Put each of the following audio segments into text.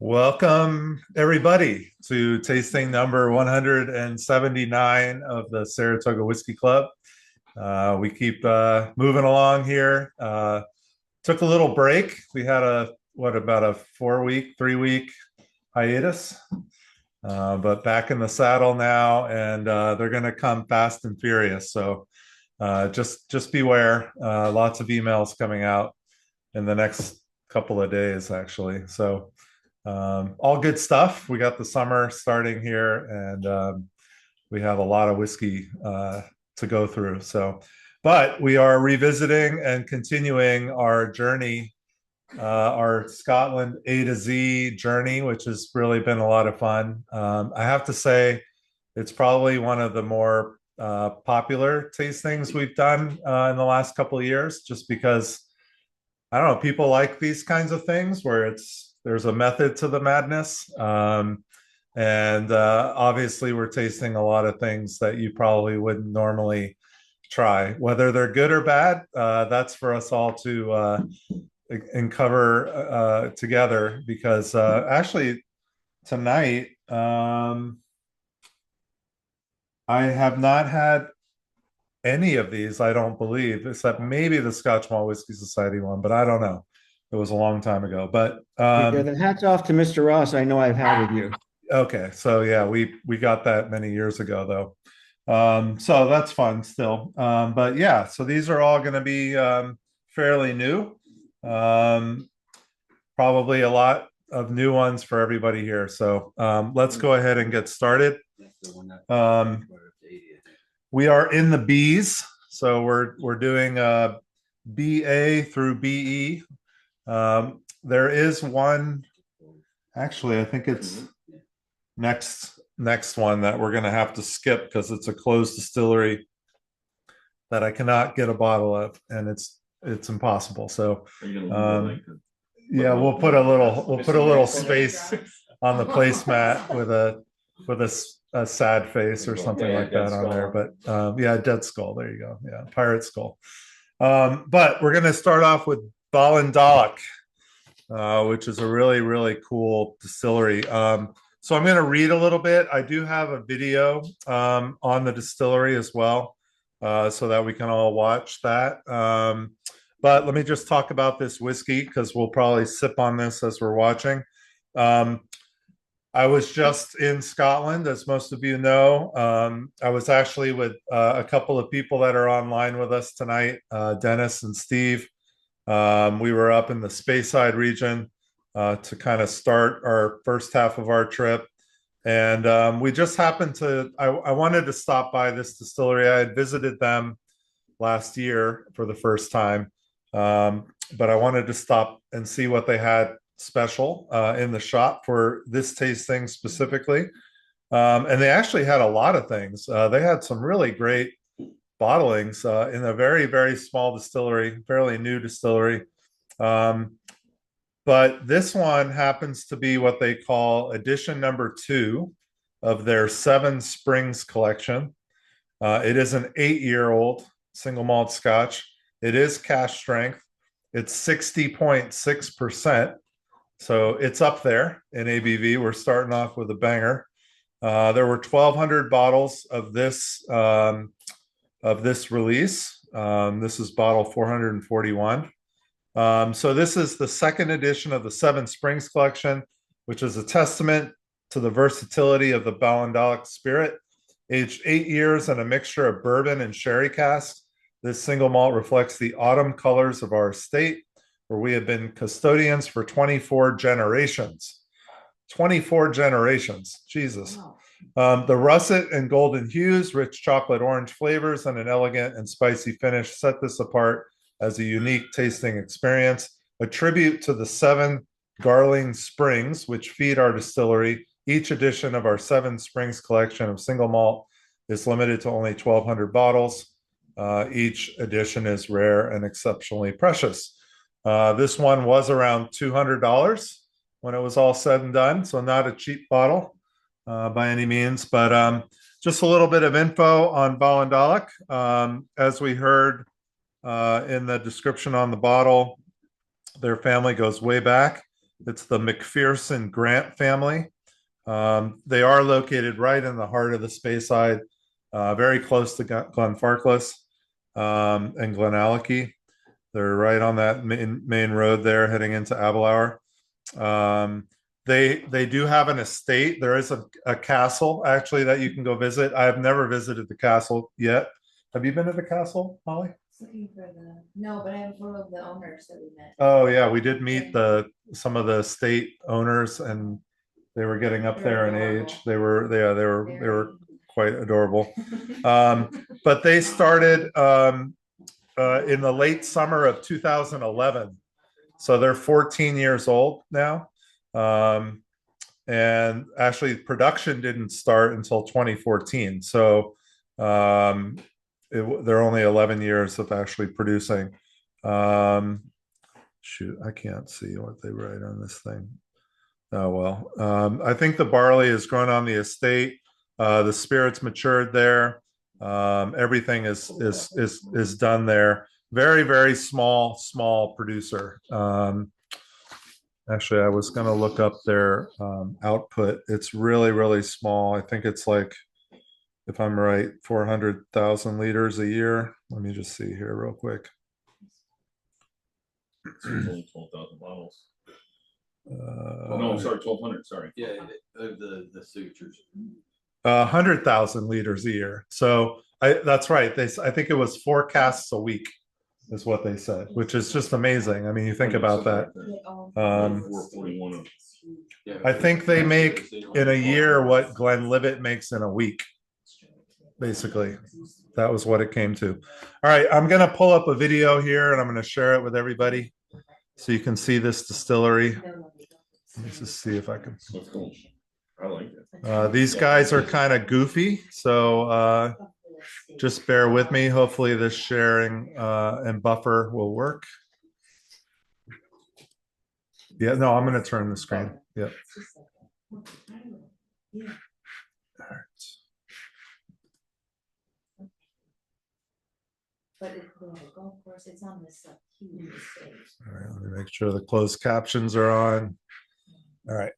Welcome, everybody, to tasting number 179 of the Saratoga Whiskey Club. We keep moving along here. Took a little break. We had about a 4-week, 3-week hiatus, but back in the saddle now, and they're going to come fast and furious. So just beware. Lots of emails coming out in the next couple of days, actually. So all good stuff. We got the summer starting here, and we have a lot of whiskey to go through. But we are revisiting and continuing our journey, our Scotland A to Z journey, which has really been a lot of fun. I have to say, it's probably one of the more popular tastings we've done in the last couple of years, just because I don't know, people like these kinds of things where there's a method to the madness. And obviously we're tasting a lot of things that you probably wouldn't normally try. Whether they're good or bad, that's for us all to uncover together, because actually tonight I have not had any of these, I don't believe, except maybe the Scotch Malt Whiskey Society one, but I don't know. It was a long time ago. But Yeah, the hat's off to Mr. Ross. I know I've had with you. okay, so yeah, we got that many years ago though. So that's fun still. But yeah, so these are all going to be fairly new. Probably a lot of new ones for everybody here. So let's go ahead and get started. We are in the Bs, so we're doing BA through BE. There is one, actually, I think it's next one that we're going to have to skip because it's a closed distillery that I cannot get a bottle of, and it's impossible. So yeah, we'll put a little space on the placemat with a sad face or something like that on there. But yeah, dead skull. There you go. Yeah, pirate skull. But we're going to start off with Ballindalloch, which is a really, really cool distillery. So I'm going to read a little bit. I do have a video on the distillery as well, so that we can all watch that. But let me just talk about this whiskey, because we'll probably sip on this as we're watching. I was just in Scotland, as most of you know. I was actually with a couple of people that are online with us tonight, Dennis and Steve. We were up in the Speyside region to kind of start our first half of our trip. And we just happened to, I wanted to stop by this distillery. I had visited them last year for the first time, but I wanted to stop and see what they had special in the shop for this tasting specifically. And they actually had a lot of things. They had some really great bottlings in a very, very small distillery, fairly new distillery. But this one happens to be what they call edition number 2 of their Seven Springs collection. It is an 8-year-old single malt Scotch. It is cask strength. It's 60.6%. So it's up there in ABV. We're starting off with a banger. There were 1,200 bottles of this release. This is bottle 441. So this is the second edition of the Seven Springs collection, which is a testament to the versatility of the Ballindalloch spirit. Aged 8 years in a mixture of bourbon and sherry casks, this single malt reflects the autumn colors of our estate, where we have been custodians for 24 generations. 24 generations, Jesus. The russet and golden hues, rich chocolate orange flavors, and an elegant and spicy finish set this apart as a unique tasting experience. A tribute to the 7 Garling Springs, which feed our distillery. Each edition of our Seven Springs collection of single malt is limited to only 1,200 bottles. Each edition is rare and exceptionally precious. This one was around $200 when it was all said and done, so not a cheap bottle by any means, but just a little bit of info on Ballindalloch. As we heard in the description on the bottle, their family goes way back. It's the McPherson Grant family. They are located right in the heart of the Speyside, very close to Glenfarclas and Glenallachie. They're right on that main road there, heading into Aberlour. They do have an estate. There is a castle actually that you can go visit. I have never visited the castle yet. Have you been to the castle, Molly? Looking for no, but I have a photo of the owners that we met. Oh yeah, we did meet some of the estate owners, and they were getting up there in age. They were quite adorable. But they started in the late summer of 2011, so they're 14 years old now. And actually, production didn't start until 2014. So they're only 11 years of actually producing. Shoot, I can't see what they write on this thing. Oh well, I think the barley is grown on the estate. The spirits matured there. Everything is done there. Very small producer. Actually, I was going to look up their output. It's really small. I think it's like, if I'm right, 400,000 liters a year. Let me just see here real quick. It's only 12,000 bottles. No, sorry, 1,200. Sorry. Yeah, the signatures. 100,000 liters a year. So that's right. I think it was 4 casks a week is what they said, which is just amazing. I mean, you think about that. 441. I think they make in a year what Glenlivet makes in a week. Basically, that was what it came to. All right, I'm going to pull up a video here and I'm going to share it with everybody so you can see this distillery. Let's just see if I can. I like it. These guys are kind of goofy, so just bear with me. Hopefully this sharing and buffer will work. Yeah, no, I'm going to turn the screen. Yeah. All right. But the golf course, it's on this huge estate. All right, let me make sure the closed captions are on. All right.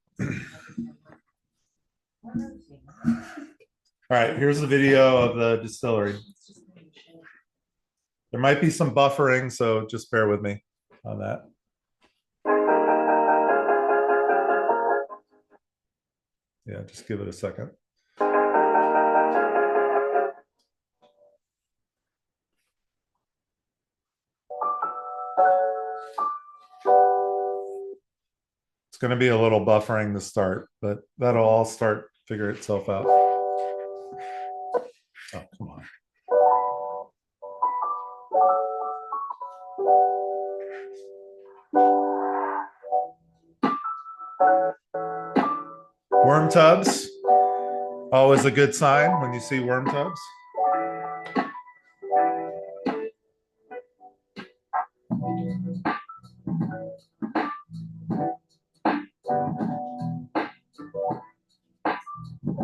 All right, here's the video of the distillery. There might be some buffering, so just bear with me on that. Yeah, just give it a second. It's going to be a little buffering to start, but that'll all figure itself out. Oh, come on. Worm tubs, always a good sign when you see worm tubs.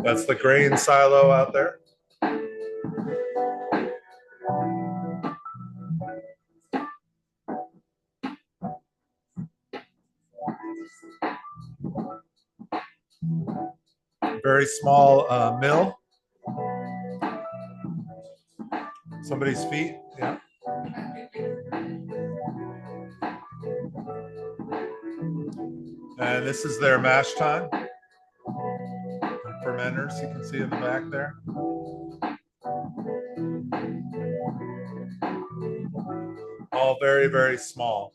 That's the grain silo out there. Very small mill. Somebody's feet, yeah. And this is their mash tun. Fermenters, you can see in the back there. All very small.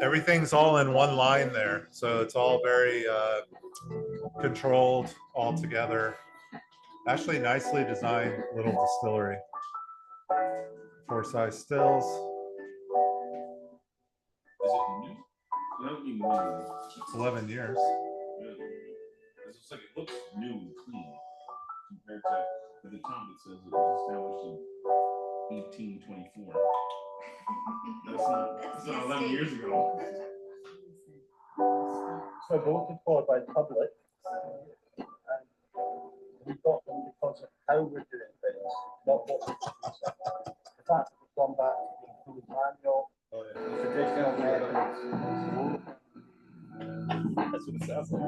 everything's all in one line there. So it's all very controlled all together. Actually, nicely designed little distillery. 4-size stills. Is it new? Not even new. It's 11 years. Yeah. It's just like it looks new and clean compared to at the top it says it was established in 1824. That's not 11 years ago. So voted for by the public. And we got them because of how we're doing things, not what we're doing. The fact that we've gone back to being fully manual, traditional methods. That's what it sounds like.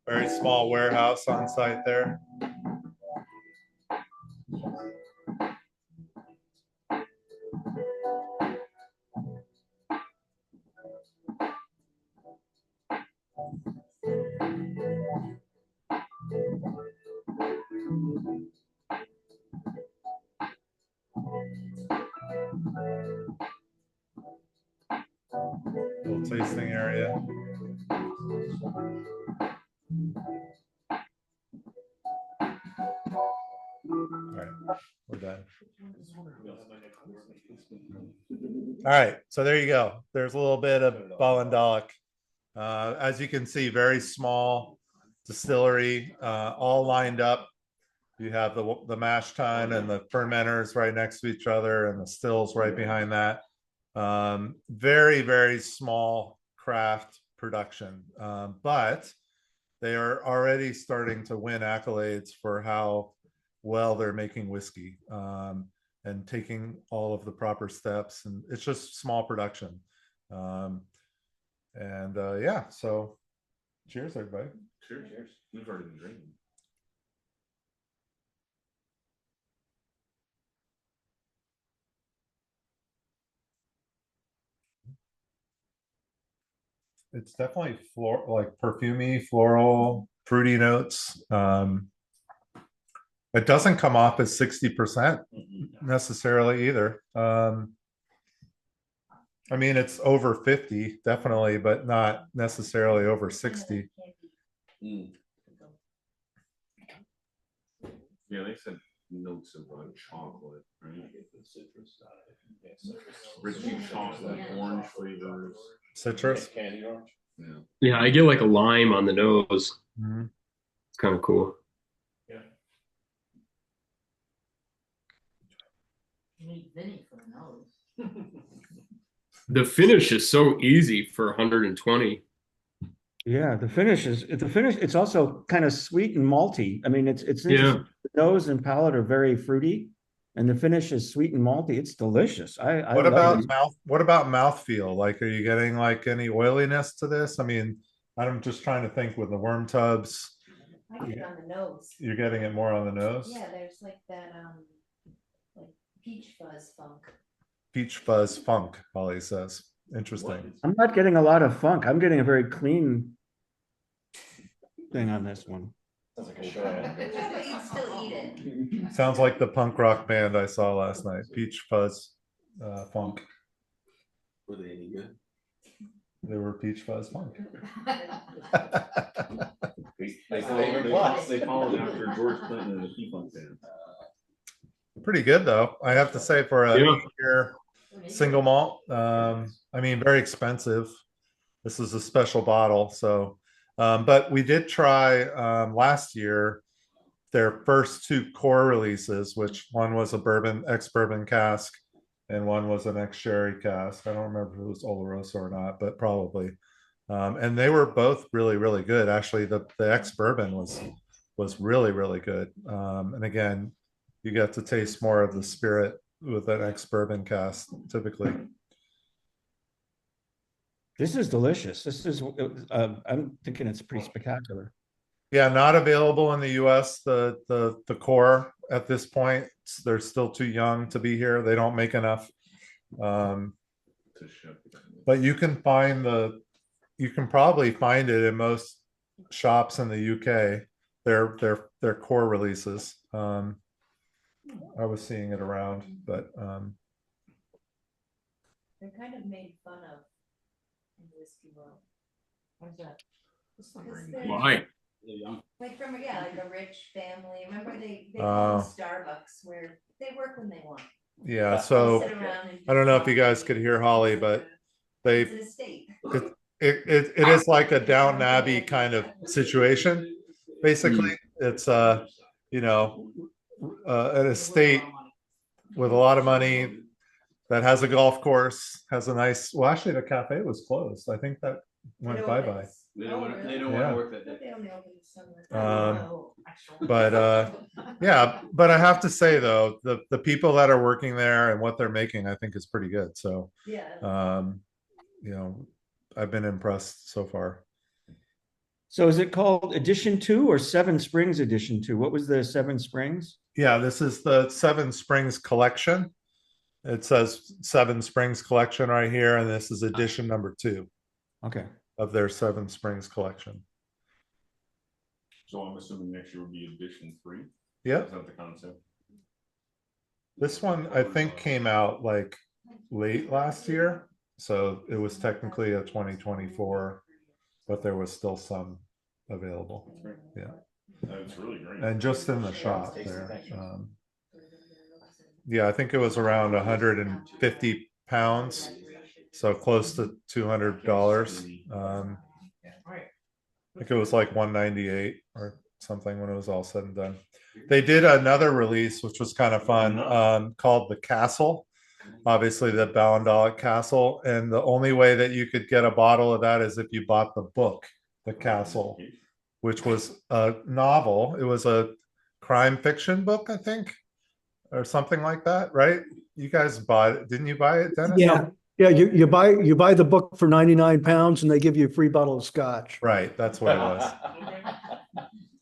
Very small warehouse on site there. Little tasting area. All right, we're done. All right, so there you go. There's a little bit of Ballindalloch. As you can see, very small distillery, all lined up. You have the mash tun and the fermenters right next to each other, and the stills right behind that. Very, very small craft production, but they are already starting to win accolades for how well they're making whiskey, and taking all of the proper steps, and it's just small production. Yeah, so cheers everybody. Cheers. Cheers. We've already been drinking. It's definitely like perfumey, floral, fruity notes. It doesn't come off as 60% necessarily either. I mean, it's over 50 definitely, but not necessarily over 60. Yeah, they said notes of chocolate, right? Citrus. Rich chocolate, orange flavors. Citrus. Candy orange. Yeah. Yeah, I get like a lime on the nose. Mhm. It's kind of cool. Yeah. You need Vinny for the nose. The finish is so easy for 120. Yeah, the finish. It's also kind of sweet and malty. I mean, it's Yeah. the nose and palate are very fruity, and the finish is sweet and malty. It's delicious. I What love about it. mouth? What about mouthfeel? Like, are you getting like any oiliness to this? I mean, I'm just trying to think with the worm tubs. I get it on the nose. You're getting it more on the nose. Yeah, there's like that, like peach fuzz funk. Peach fuzz funk, Holly says. Interesting. I'm not getting a lot of funk. I'm getting a very clean thing on this one. Sounds like a show. But you'd still eat it. Sounds like the punk rock band I saw last night. Peach fuzz funk. Were they any good? They were peach fuzz funk. They followed after George Clinton and the P-Funk band. Pretty good though, I have to say, for a Yeah. year single malt. I mean, very expensive. This is a special bottle, so but we did try last year their first two core releases, which one was a bourbon, ex-bourbon cask, and one was an ex-sherry cask. I don't remember if it was Oloroso or not, but probably. And they were both really, really good. Actually, the ex-bourbon was really, really good. And again, you get to taste more of the spirit with an ex-bourbon cask typically. This is delicious. This is. I'm thinking it's pretty spectacular. Yeah, not available in the US, the core at this point. They're still too young to be here. They don't make enough. To ship. But you can probably find it in most shops in the UK, their core releases. I was seeing it around, but They're kind of made fun of in the whiskey world. What's that? Why? Like from, like a rich family. Remember they call them Oh. Starbucks where they work when they want. yeah. They So sit around and I don't know if you do guys coffee. could hear Holly, but they It's an estate. it is like a Downton Abbey kind of situation. Basically, it's you know an estate with a lot of money that has a golf course, has a nice. Well, actually, the cafe was closed. I think that went bye bye. They don't want to Yeah. work that day. They only open in summer. But yeah, but I have to say though, the people that are working there and what they're making, I think is pretty good. So Yeah. I've been impressed so far. So is it called Edition 2 or Seven Springs Edition 2? What was the Seven Springs? Yeah, this is the Seven Springs collection. It says Seven Springs collection right here, and this is edition number 2 Okay. of their Seven Springs collection. So I'm assuming next year would be edition 3. Yeah, Is that the concept? this one I think came out like late last year, so it was technically a 2024, but there was still some available. Yeah, That's really great. and just in the shop there. Yeah, I think it was around 150 pounds, so close to $200. I think it was like 198 or something when it was all said and done. They did another release, which was kind of fun, called the Castle. Obviously, the Ballindalloch Castle, and the only way that you could get a bottle of that is if you bought the book, The Castle, which was a novel. It was a crime fiction book, I think, or something like that, right? You guys bought it, didn't you buy it, Dennis? Yeah, yeah, you buy the book for 99 pounds and they give you a free bottle of scotch. Right, that's what it was.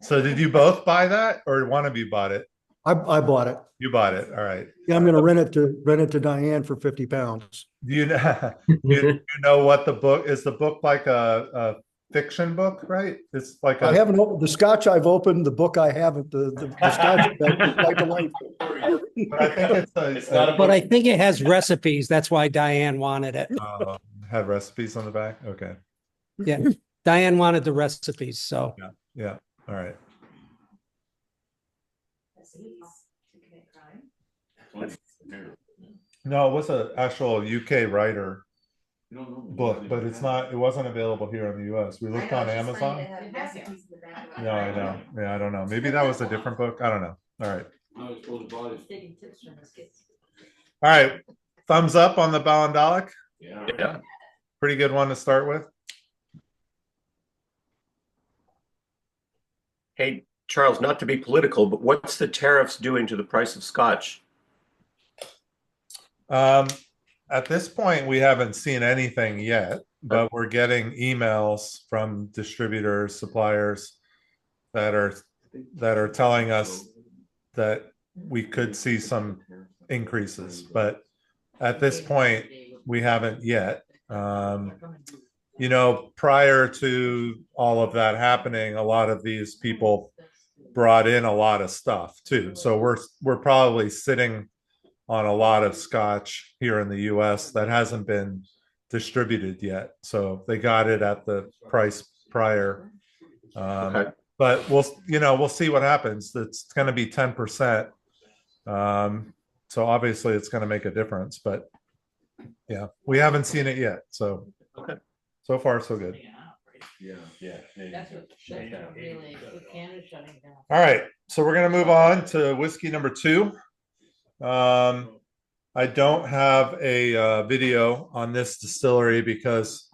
So did you both buy that, or one of you bought it? I bought it. You bought it, all right. Yeah, I'm gonna rent it to Diane for 50 pounds. Do you know, you know what the book is? The book like a fiction book, right? It's like I haven't opened the scotch I've opened, the book I haven't, the scotch like a life. but I think it's But I think it has recipes. That's why Diane wanted it. have recipes on the back. Okay, Yeah. Diane wanted the recipes. So yeah, all right. To commit crime. No, it was an actual UK writer book, but it's not. It wasn't available here in the US. We looked on Amazon. No, I know. Yeah, I don't know. Maybe that was a different book. I don't know. All right. All right. Thumbs up on the Ballindalloch. Yeah. Pretty good one to start with. Hey, Charles, not to be political, but what's the tariffs doing to the price of scotch? At this point, we haven't seen anything yet, but we're getting emails from distributors, suppliers that are telling us that we could see some increases, but at this point, we haven't yet. Prior to all of that happening, a lot of these people brought in a lot of stuff too. So we're probably sitting on a lot of scotch here in the US that hasn't been distributed yet. So they got it at the price prior. Okay. But we'll see what happens. It's going to be 10%. So obviously it's going to make a difference, but yeah, we haven't seen it yet. So Okay. So far, so good. Yeah. That's what really, Canada's shutting down. All right, so we're gonna move on to whiskey number 2. I don't have a video on this distillery because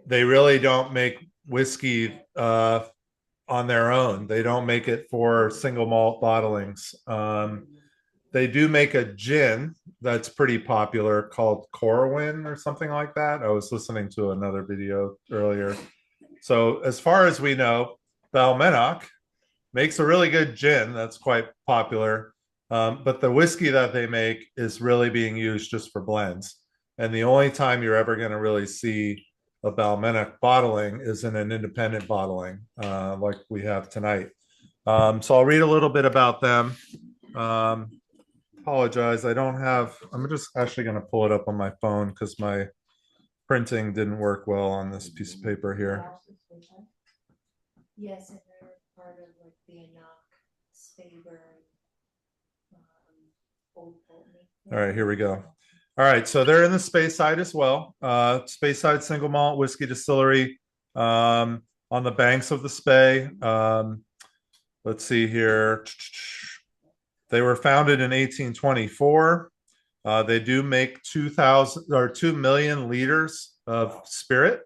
they really don't make whiskey on their own. They don't make it for single malt bottlings. They do make a gin that's pretty popular called Corwin or something like that. I was listening to another video earlier. So as far as we know, Balmenach makes a really good gin that's quite popular. But the whiskey that they make is really being used just for blends. And the only time you're ever going to really see of Balmenach bottling is in an independent bottling, like we have tonight. So I'll read a little bit about them. Apologize, I don't have, I'm just actually going to pull it up on my phone because my printing didn't work well on this piece of paper here. Yes, and they're part of like Banff, Spaber, Old Balvenie. All right, here we go. All right, so they're in the Speyside as well. Speyside single malt whiskey distillery on the banks of the Spey. Let's see here. They were founded in 1824. They do make 2 million liters of spirit.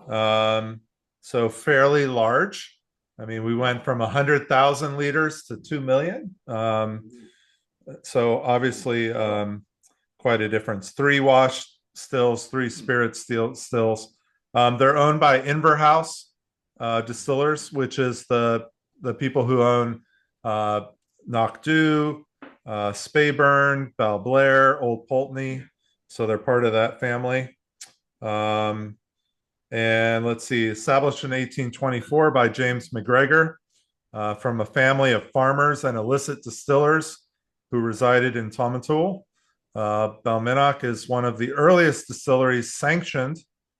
So fairly large. I mean, we went from 100,000 liters to 2 million. So obviously quite a difference. 3 wash stills, 3 spirit stills. They're owned by Inverhouse Distillers, which is the people who own Knockdhu, Speyburn, Balblair, Old Pulteney. So they're part of that family. And let's see, established in 1824 by James McGregor from a family of farmers and illicit distillers who resided in Tomatul. Balmenach is one of the earliest distilleries sanctioned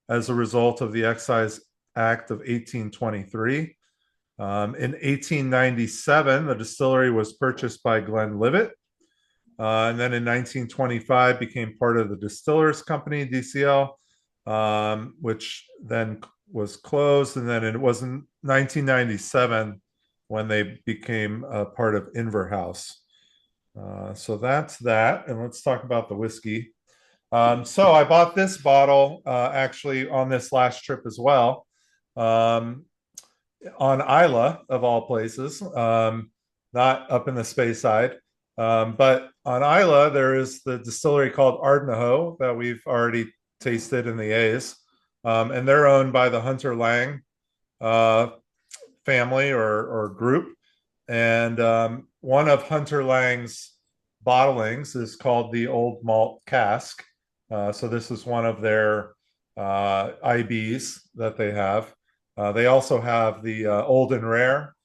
as a result of the Excise Act of 1823. In 1897, the distillery was purchased by Glenlivet, and then in 1925 became part of the Distillers Company, DCL, which then was closed, and then it was in 1997 when they became a part of Inverhouse. So that's that, and let's talk about the whiskey. So I bought this bottle actually on this last trip as well. On Isla, of all places, not up in the Speyside. But on Isla, there is the distillery called Ardnahoe that we've already tasted in the A's. And they're owned by the Hunter Laing family or group. And one of Hunter Lang's bottlings is called the Old Malt Cask. So this is one of their IBs that they have. They also have the Old and Rare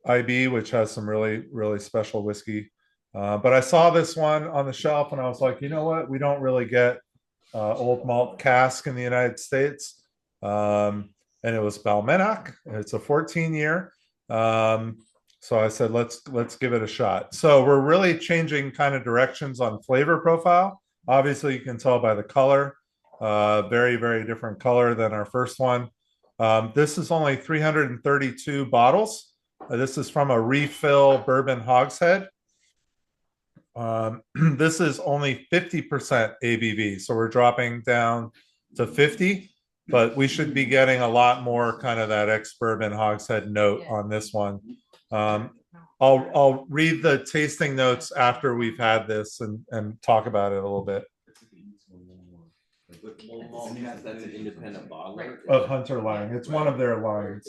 IB, which has some really, really special whiskey. But I saw this one on the shelf and I was like, you know what? We don't really get Old Malt Cask in the United States. And it was Balmenach. It's a 14-year. So I said, let's give it a shot. So we're really changing kind of directions on flavor profile. Obviously, you can tell by the color. Very, very different color than our first one. This is only 332 bottles. This is from a refill bourbon hogshead. This is only 50% ABV, so we're dropping down to 50, but we should be getting a lot more kind of that ex-bourbon hogshead note on this one. I'll read the tasting notes after we've had this and talk about it a little bit. That's an independent bottler Of Hunter Laing. It's one of their lines.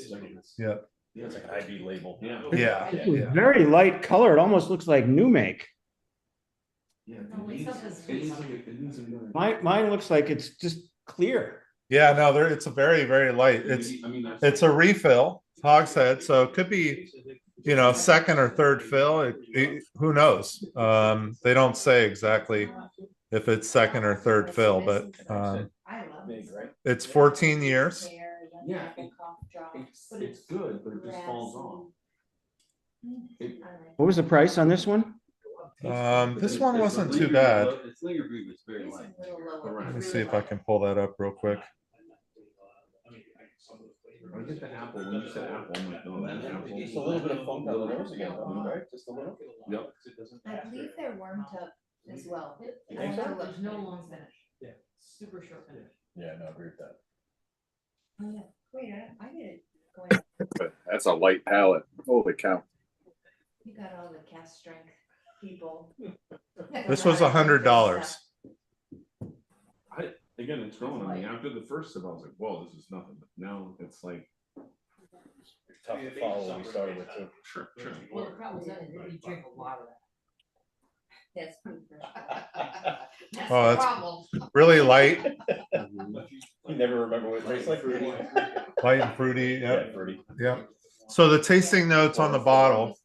Yeah. Yeah, it's like an IB label. Yeah. Yeah. It's very light color. It almost looks like new make. Yeah. Mine looks like it's just clear. Yeah, no, it's a very, very light. It's a refill hogshead, so it could be, you know, second or third fill. Who knows? They don't say exactly if it's second or third fill, but it's 14 years. Yeah, it's good, but it just falls off. What was the price on this one? This one wasn't too bad. It's linger brewed, it's very light. Let me see if I can pull that up real quick. I get the apple. When you said apple, I'm like, oh, that's apple. Just a little bit of funk on the nose again, though, right? Just a little. Yep. I believe they're warmed up as well. think so? There's no long finish. Yeah, super short finish. Yeah, no, I agree with that. Oh, yeah. Wait, I get it going. That's a light palate. Holy cow. You got all the cast strength people. This was $100. Again, it's growing on me. After the first sip, I was like, whoa, this is nothing. But now it's like Tough to follow when we started with too. Sure. Well, the problem is that you drink a lot of that. That's Oh, that's really light. never remember what it tastes like. Light and fruity. Yeah. Yeah, fruity. Yeah. So the tasting notes on the bottle: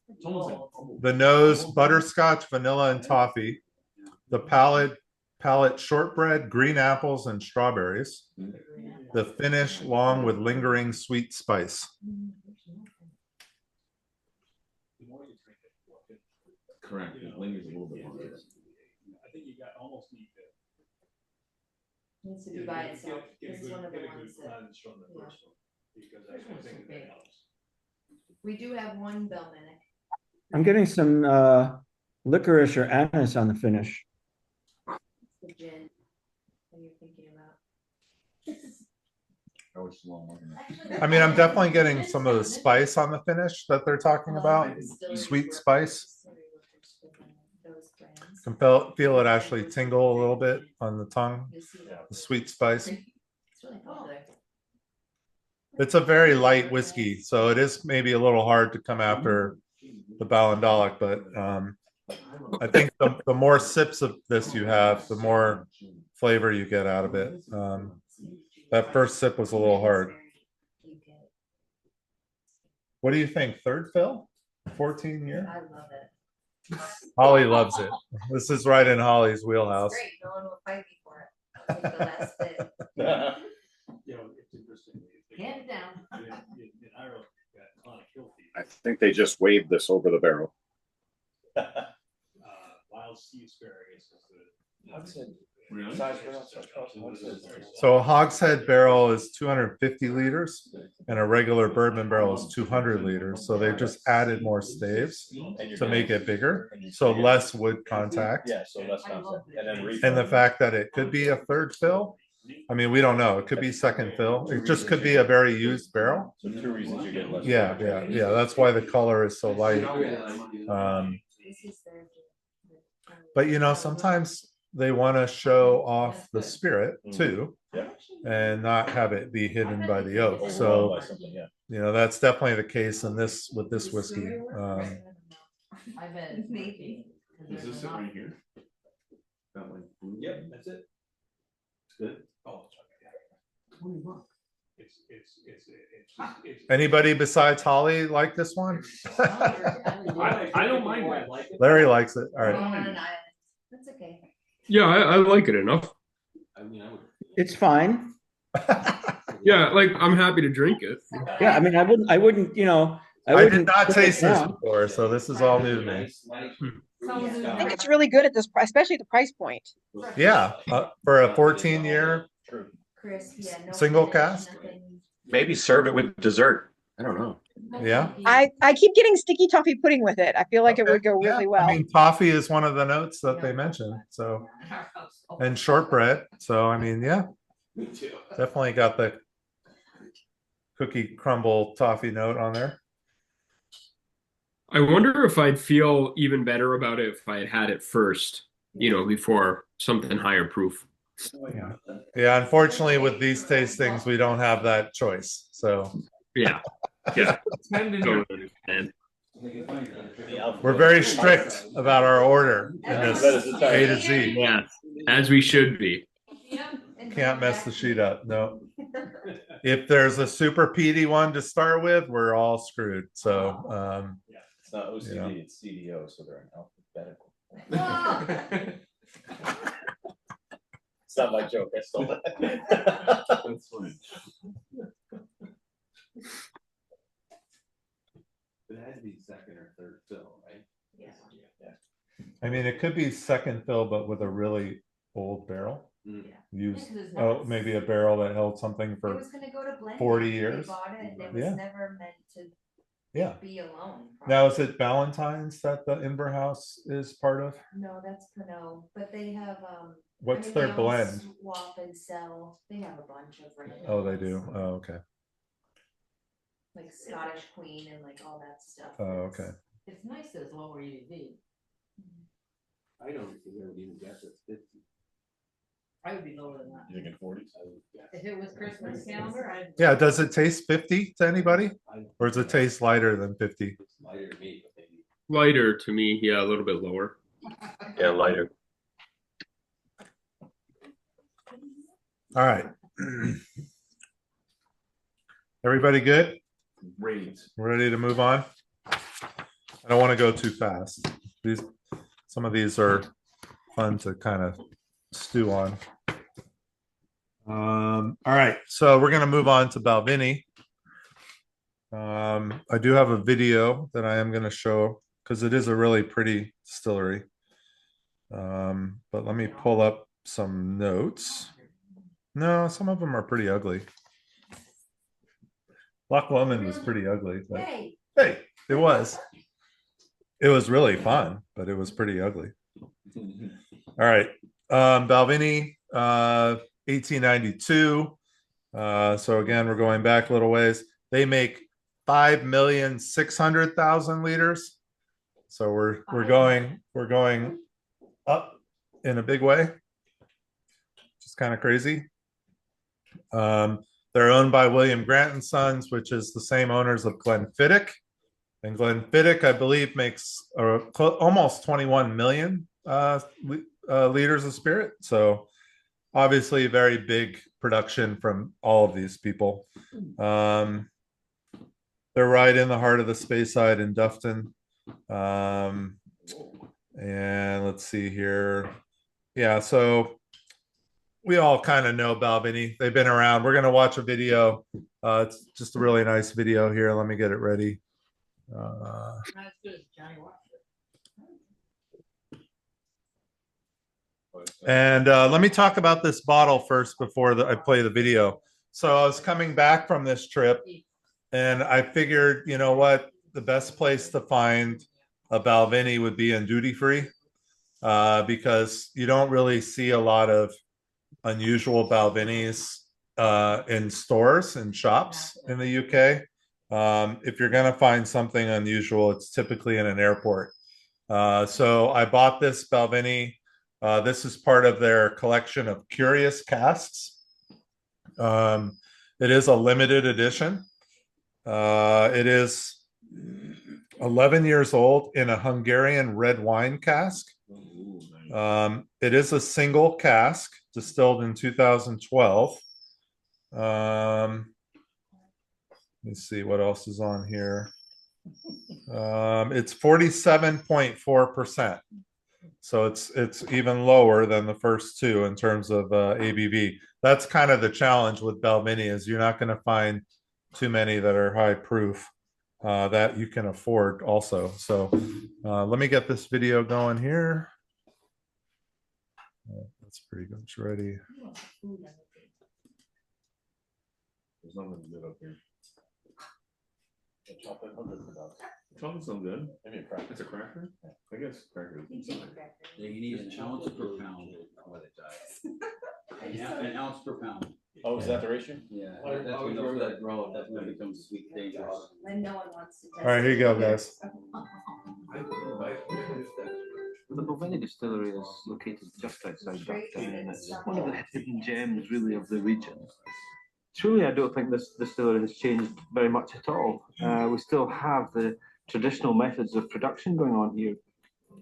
the nose, butterscotch, vanilla, and toffee. The palate, shortbread, green apples, and strawberries. The finish, long with lingering sweet spice. Correct. It lingers a little bit longer. I think you got almost need to. Needs to be by itself. This is one of the ones that, From the yeah. first one, because I think that helps. we do have one Balmenach. I'm getting some licorice or anise on the finish. The gin that you're thinking about. Oh, it's long. I mean, I'm definitely getting some of the spice on the finish that they're talking about. Sweet spice. Can feel it actually tingle a little bit on the tongue. The sweet spice. It's really popular. It's a very light whiskey, so it is maybe a little hard to come after the Ballindalloch, but I think the more sips of this you have, the more flavor you get out of it. That first sip was a little hard. What do you think? Third fill? 14 year? I love it. Holly loves it. This is right in Holly's wheelhouse. It's great. No one will fight me for it. Like the last bit. You know, it's interesting. Hand it down. In Ireland, you've got a lot of kill feet. I think they just waved this over the barrel. Wild sea asparagus is the. Really? So a hogshead barrel is 250 liters and a regular bourbon barrel is 200 liters. So they've just added more staves to make it bigger. So less wood contact. Yeah, so less concept. And then And the fact that it could be a third fill, I mean, we don't know. It could be second fill. It just could be a very used barrel. So 2 reasons you get less. Yeah, yeah. That's why the color is so light. But you know, sometimes they want to show off the spirit too, and not have it be hidden by the oak. So, you know, that's definitely the case in this with this whiskey. I bet maybe. Is this it right here? That one? Yep, that's it. It's good. Oh, it's. Anybody besides Holly like this one? I don't mind that. Larry likes it. All On right. an island. That's okay. Yeah, I like it enough. I mean, I would. It's fine. Yeah, like I'm happy to drink it. Yeah, I mean, I wouldn't, you know. I did wouldn't not put it taste this down. before, so this is all new to me. I think it's really good at this price, especially the price point. Yeah, for a 14-year Chris, yeah. No Single finish, cask? nothing. Maybe serve it with dessert. I don't know. Yeah. I keep getting sticky toffee pudding with it. I feel like it would go Yeah, really well. I mean, toffee is one of the notes that they mentioned. So, and shortbread. So, I mean, yeah, definitely got the cookie crumble toffee note on there. I wonder if I'd feel even better about it if I had had it first, you know, before something higher proof. Yeah, unfortunately, with these tastings, we don't have that choice. So, Yeah. Yeah. Totally And we're very strict about our order in this A to Z. yeah, as we should be. Can't mess the sheet up. No. If there's a super peaty one to start with, we're all screwed. So, It's not OCD, you know. it's CDO, so they're in alphabetical. It's not my joke, I stole that. That's fine. It had to be second or third fill, right? Yeah. I mean, it could be second fill, but with a really old barrel. Mm. Used, Yeah, 'cause it's oh, nuts. maybe a barrel that held something It for was gonna go to Blending. 40 They years. bought it and it was Yeah. never meant to Yeah. be alone. Now, is it Ballantyne's that the Inver House is part of? No, that's Pernod, but they have, What's I mean, their they all blend? Swap and sell, they have a bunch of. Oh, they brands, do. Oh, okay. Like Scottish Queen and like all that stuff. Oh, okay. It's nice that it's lower ABV. I don't think I would even guess it's 50. I would be lower than that. You think in 40s? If it was Christmas calendar, I'd. Yeah, does it taste 50 to anybody? Or does it taste lighter than 50? It's lighter to me, but maybe. Lighter to me, yeah, a little bit lower. Yeah, lighter. All right. Everybody good? Great. Ready to move on? I don't want to go too fast. Some of these are fun to kind of stew on. All right, so we're going to move on to Balvenie. I do have a video that I am going to show because it is a really pretty distillery. But let me pull up some notes. No, some of them are pretty ugly. Loch Lomond was pretty ugly, but hey, it was. It was really fun, but it was pretty ugly. All right, Balvenie, 1892. So again, we're going back a little ways. They make 5,600,000 liters. So we're going up in a big way, which is kind of crazy. They're owned by William Grant and Sons, which is the same owners of Glenfiddich. And Glenfiddich, I believe, makes almost 21 million liters of spirit. So obviously very big production from all of these people. They're right in the heart of the Speyside in Dufton. And let's see here. Yeah, so we all kind of know Balvenie. They've been around. We're going to watch a video. It's just a really nice video here. Let me get it ready. And let me talk about this bottle first before I play the video. So I was coming back from this trip and I figured, you know what, the best place to find a Balvenie would be in duty free because you don't really see a lot of unusual Balvenies in stores and shops in the UK. If you're going to find something unusual, it's typically in an airport. So I bought this Balvenie. This is part of their collection of curious casks. It is a limited edition. It is 11 years old in a Hungarian red wine cask. It is a single cask distilled in 2012. Let's see what else is on here. It's 47.4%. So it's even lower than the first two in terms of ABV. That's kind of the challenge with Balvenie is you're not going to find too many that are high proof that you can afford also. So let me get this video going here. That's pretty good. It's ready. There's nothing good up here. Chocolate's no good. Maybe a cracker. It's a cracker? I guess cracker. Yeah, you need an ounce per pound. An ounce per pound. Oh, is that the ratio? Yeah, that's when those let it grow. That's when it becomes sweet dangerous. When no one wants to. All right, here you go, guys. The Balvenie distillery is located just outside Dufton, and it's one of the hidden gems, really, of the region. Truly, I don't think this distillery has changed very much at all. We still have the traditional methods of production going on here.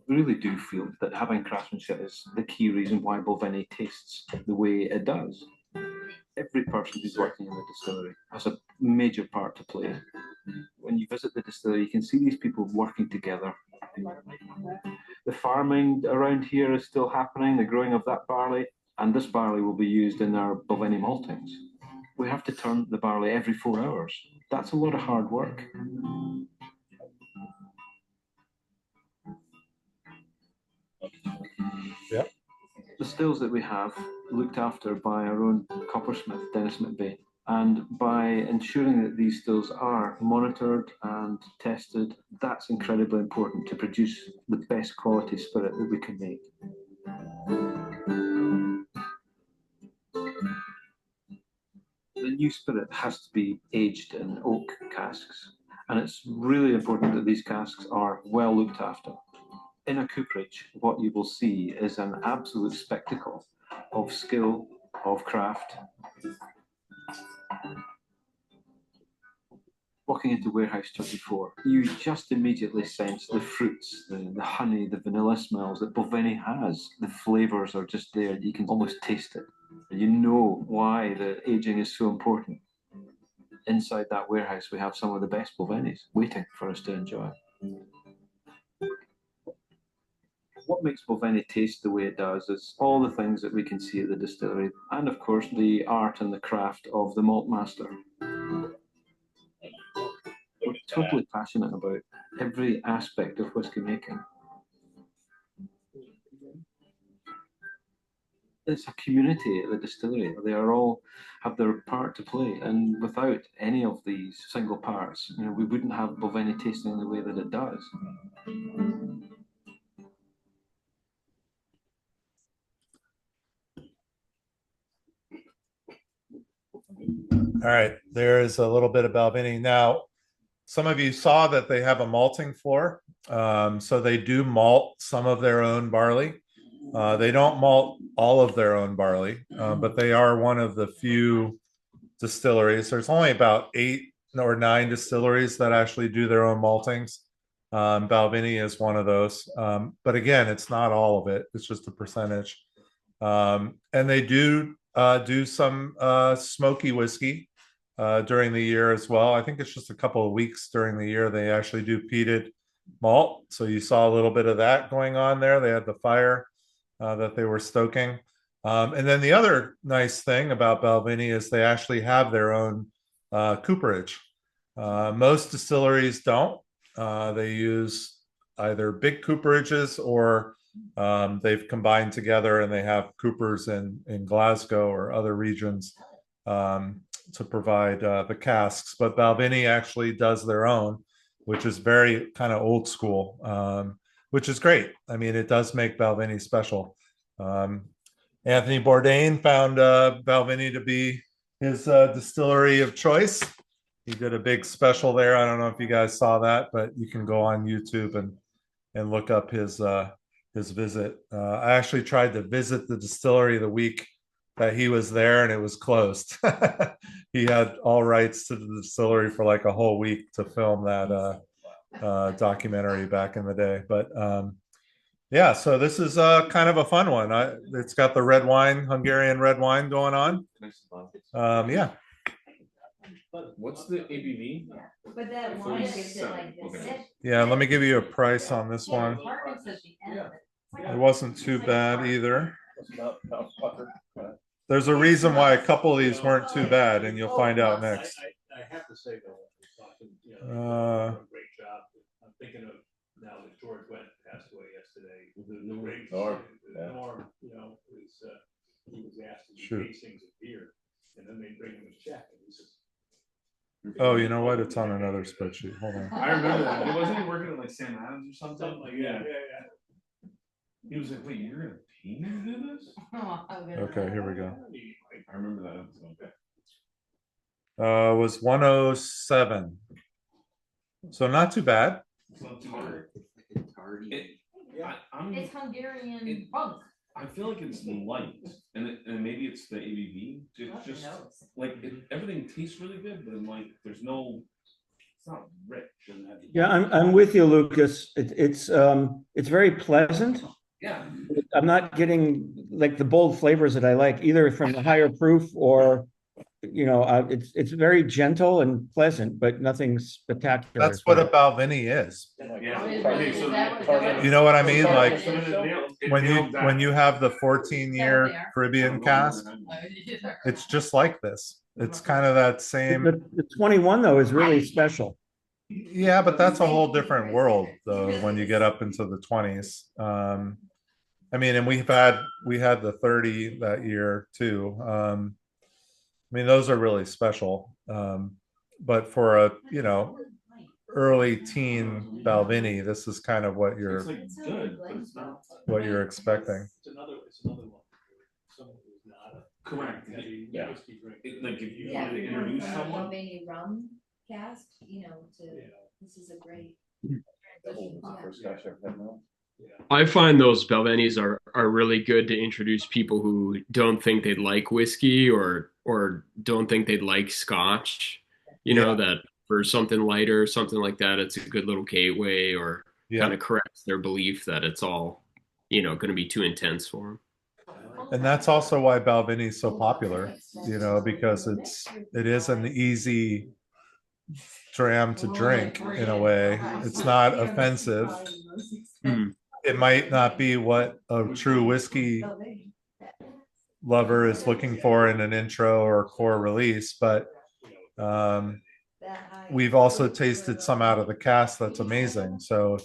We really do feel that having craftsmanship is the key reason why Balvenie tastes the way it does. Every person who's working in the distillery has a major part to play. When you visit the distillery, you can see these people working together. The farming around here is still happening, the growing of that barley, and this barley will be used in our Balvenie maltings. We have to turn the barley every 4 hours. That's a lot of hard work. Yep. The stills that we have looked after by our own coppersmith, Dennis McBain, and by ensuring that these stills are monitored and tested, that's incredibly important to produce the best quality spirit that we can make. The new spirit has to be aged in oak casks, and it's really important that these casks are well looked after. In a cooperage, what you will see is an absolute spectacle of skill, of craft. Walking into Warehouse 24, you just immediately sense the fruits, the honey, the vanilla smells that Balvenie has. The flavors are just there. You can almost taste it. You know why the aging is so important. inside that warehouse, we have some of the best Balvenies waiting for us to enjoy. What makes Balvenie taste the way it does is all the things that we can see at the distillery, and of course the art and the craft of the malt master. We're totally passionate about every aspect of whiskey making. It's a community at the distillery. They are all have their part to play, and without any of these single parts, we wouldn't have Balvenie tasting the way that it does. All right, there is a little bit of Balvenie. Now, some of you saw that they have a malting floor. So they do malt some of their own barley. They don't malt all of their own barley, but they are one of the few distilleries. There's only about 8 or 9 distilleries that actually do their own maltings. Balvenie is one of those. But again, it's not all of it. It's just a percentage. And they do some smoky whiskey during the year as well. I think it's just a couple of weeks during the year they actually do peated malt. So you saw a little bit of that going on there. They had the fire that they were stoking. And then the other nice thing about Balvenie is they actually have their own cooperage. Most distilleries don't. They use either big cooperages or they've combined together and they have coopers in Glasgow or other regions to provide the casks. But Balvenie actually does their own, which is very kind of old school, which is great. I mean, it does make Balvenie special. Anthony Bourdain found Balvenie to be his distillery of choice. He did a big special there. I don't know if you guys saw that, but you can go on YouTube and look up his visit. I actually tried to visit the distillery the week that he was there and it was closed. He had all rights to the distillery for like a whole week to film that documentary back in the day. But yeah, so this is kind of a fun one. It's got the red wine, Hungarian red wine going on. Yeah. What's the ABV? But that wine gives it like this. Yeah, let me give you a price on this one. It wasn't too bad either. There's a reason why a couple of these weren't too bad, and you'll find out next. I have to say though, a great job. I'm thinking of now that George Wendt passed away yesterday. The great Norm, he was asked to do tastings of beer, and then they bring him a check, and he says, "Oh, you know what? It's on another spreadsheet. Hold on." I remember that. Wasn't he working at like Sam Adams or something? Like yeah. He was like, "Wait, you're gonna pay me to do this?" Okay, here we go. I remember that episode. It was 107. So not too bad. It's not too hard. It's Hungarian rum. I feel like it's light, and maybe it's the ABV. Just like everything tastes really good, but like there's no, it's not rich. Yeah, I'm with you, Lucas. It's very pleasant. Yeah, I'm not getting like the bold flavors that I like either from the higher proof or, it's very gentle and pleasant, but nothing spectacular. That's what a Balvenie is. Yeah. You know what I mean? Like when you have the 14-year Caribbean cask, it's just like this. It's kind of that same. The 21 though is really special. Yeah, but that's a whole different world though when you get up into the 20s. I mean, and we had the 30 that year too. I mean, those are really special. But for a, early teen Balvenie, this is kind of what you're expecting. It's another one. Someone who's not a correct. Yeah. Like if you wanted to introduce someone. Balvenie rum cask, this is a great transition. I find those Balvenies are really good to introduce people who don't think they'd like whiskey or don't think they'd like Scotch. That for something lighter, something like that, it's a good little gateway or kind of corrects their belief that it's all, going to be too intense for them. And that's also why Balvenie is so popular, you know, because it is an easy dram to drink in a way. It's not offensive. It might not be what a true whiskey lover is looking for in an intro or core release, but we've also tasted some out of the cask that's amazing. So,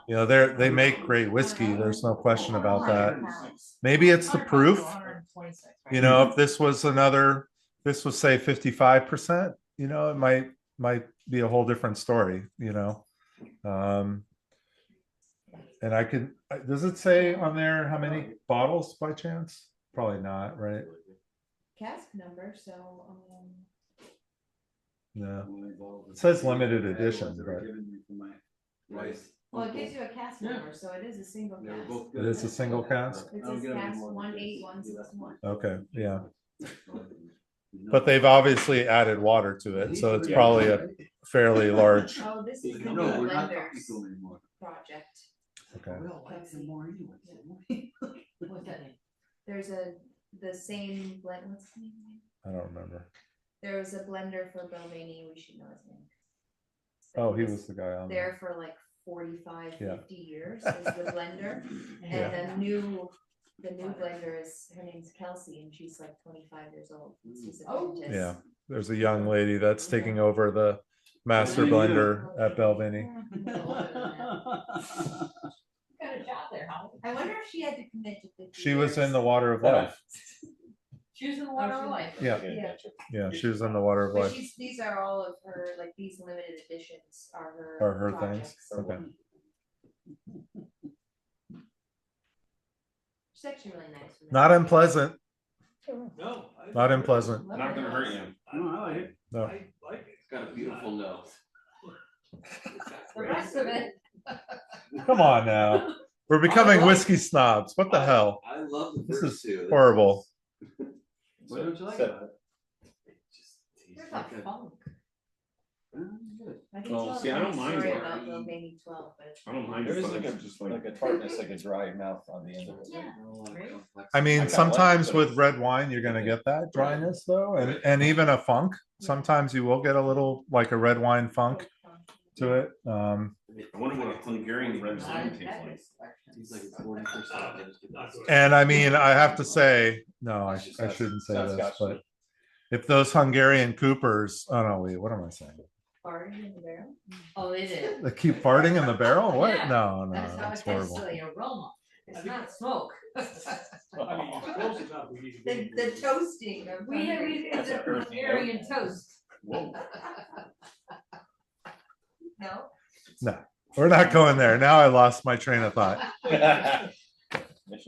you know, they make great whiskey. There's no question about that. Maybe it's the proof. You know, if this was say 55%, you know, it might be a whole different story, you know. And does it say on there how many bottles by chance? Probably not, right? Cask number, so, No. It says limited edition, but well, it gives you a cask number, so it is a single cask. it is a single cask. It says cask 18161. Okay, yeah. But they've obviously added water to it, so it's probably a fairly large. Oh, this is the new blenders project. Okay. What's that name? There's the same blend, what's the name? I don't remember. There was a blender for Balvenie, we should know his name. Oh, he was the guy on there for like 45, Yeah. 50 years is the blender. And the new blender is, her name's Kelsey, and she's like 25 years old. She's a dentist. Yeah, there's a young lady that's taking over the master blender at Balvenie. Got a job there, huh? I wonder if she had to commit to 50 She was years. in the Water of Life. She was in the Water of Life. Yeah. Yeah, she was in the Water of But Life. these are all of her, like these limited editions are her. Are her projects. things? Okay. She's actually really nice. Not unpleasant. No. Not unpleasant. Not gonna hurt you. No, I like it. No. I like it. It's got a beautiful nose. The rest of it. Come on now. We're becoming whiskey snobs. What the hell? I love the This first is two. horrible. What don't you like about it? There's a funk. I can Well, tell see, a I don't funny mind story it. about Balvenie 12, but. I don't mind. There is but like it's just like a tartness, like a dry mouth on the end of it. Yeah. I mean, kinda sometimes like it, but with red wine, you're gonna get that dryness though, and even a funk. Sometimes you will get a little like a red wine funk to it. I wonder what a Hungarian red wine tastes like. He's like 40%. And I mean, I have to say, no, I shouldn't say this, but if those Hungarian Coopers, oh no, wait, what am I saying? Farting in the barrel? Oh, they did. They keep farting in the barrel? What? Yeah. No, That's how that's it gets horrible. to the aroma. It's not smoke. I mean, it's close enough. We need to The, be- the toasting of. That's the an earthy Hungarian toast. Whoa. No? No, we're not going there. Now I lost my train of thought.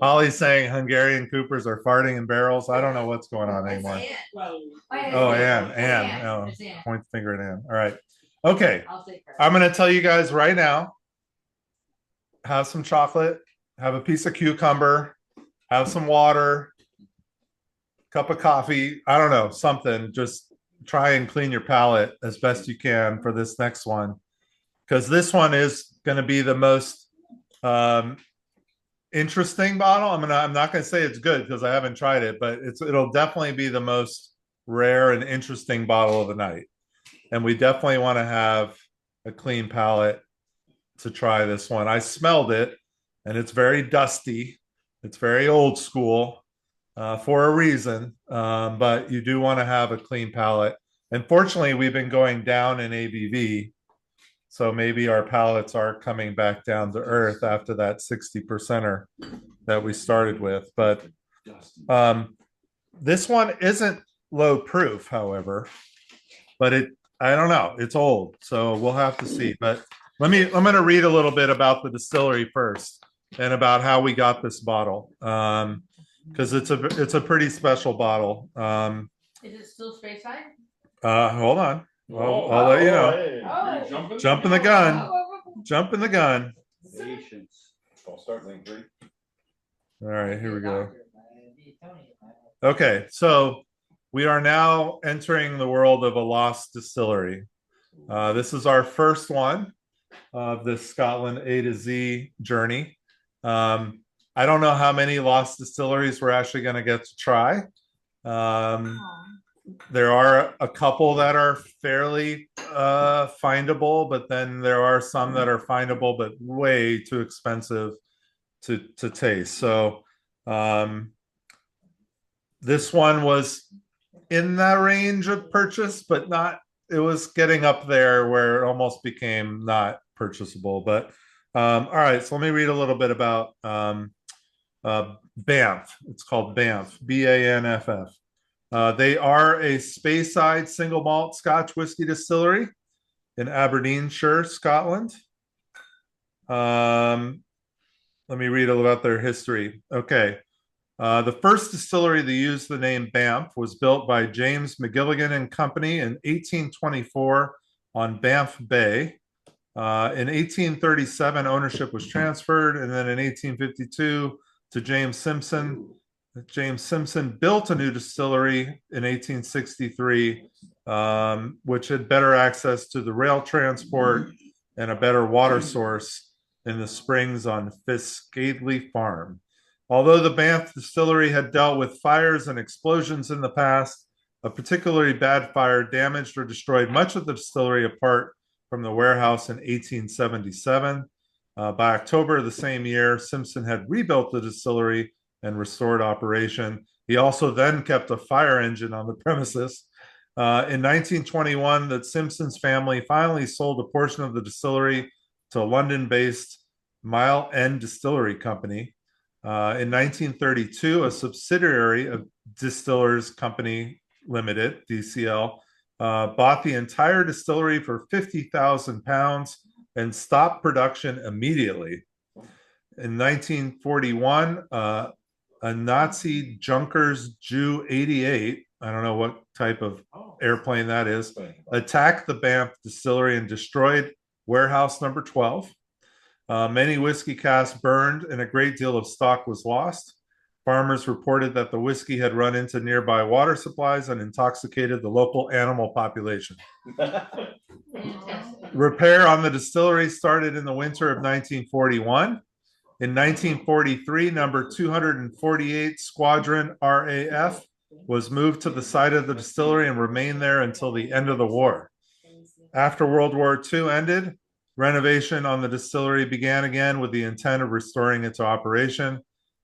Holly's saying Hungarian Coopers are farting in barrels. I don't know what's going on anymore. Well, Oh, Anne. Oh, It's Ann. point the finger at Ann. All right. Okay. I'll take her. I'm going to tell you guys right now, have some chocolate, have a piece of cucumber, have some water, cup of coffee. I don't know, something. Just try and clean your palate as best you can for this next one. Because this one is going to be the most interesting bottle. I'm not going to say it's good because I haven't tried it, but it'll definitely be the most rare and interesting bottle of the night. And we definitely want to have a clean palate to try this one. I smelled it, and it's very dusty. It's very old school for a reason, but you do want to have a clean palate. Unfortunately, we've been going down in ABV, so maybe our palates are coming back down to earth after that 60%er that we started with. But this one isn't low proof, however, but I don't know, it's old, so we'll have to see. But I'm going to read a little bit about the distillery first and about how we got this bottle, because it's a pretty special bottle. Is it still space side? Hold on. I'll let you know. Oh. Jumping the gun. Jumping the gun. Patience. I'll start lane 3. All right, here we go. Okay, so we are now entering the world of a lost distillery. This is our first one of this Scotland A to Z journey. I don't know how many lost distilleries we're actually going to get to try. There are a couple that are fairly findable, but then there are some that are findable but way too expensive to taste. So this one was in that range of purchase, but not, it was getting up there where it almost became not purchasable. But all right, so let me read a little bit about Banff. It's called Banff, Banff. They are a Speyside single malt Scotch whiskey distillery in Aberdeenshire, Scotland. Let me read a little about their history. Okay. The first distillery to use the name Banff was built by James McGilligan and Company in 1824 on Banff Bay. In 1837, ownership was transferred, and then in 1852 to James Simpson. James Simpson built a new distillery in 1863, which had better access to the rail transport and a better water source in the springs on Fiscadely Farm. Although the Banff distillery had dealt with fires and explosions in the past, a particularly bad fire damaged or destroyed much of the distillery apart from the warehouse in 1877. By October of the same year, Simpson had rebuilt the distillery and restored operation. He also then kept a fire engine on the premises. In 1921, the Simpsons family finally sold a portion of the distillery to London-based Mile End Distillery Company. In 1932, a subsidiary of Distillers Company Limited, DCL, bought the entire distillery for £50,000 and stopped production immediately. In 1941, a Nazi Junkers Ju 88, I don't know what type of airplane that is, attacked the Banff distillery and destroyed warehouse number 12. Many whiskey casks burned and a great deal of stock was lost. Farmers reported that the whiskey had run into nearby water supplies and intoxicated the local animal population. Repair on the distillery started in the winter of 1941. In 1943, number 248 Squadron RAF was moved to the site of the distillery and remained there until the end of the war. After World War II ended, renovation on the distillery began again with the intent of restoring it to operation.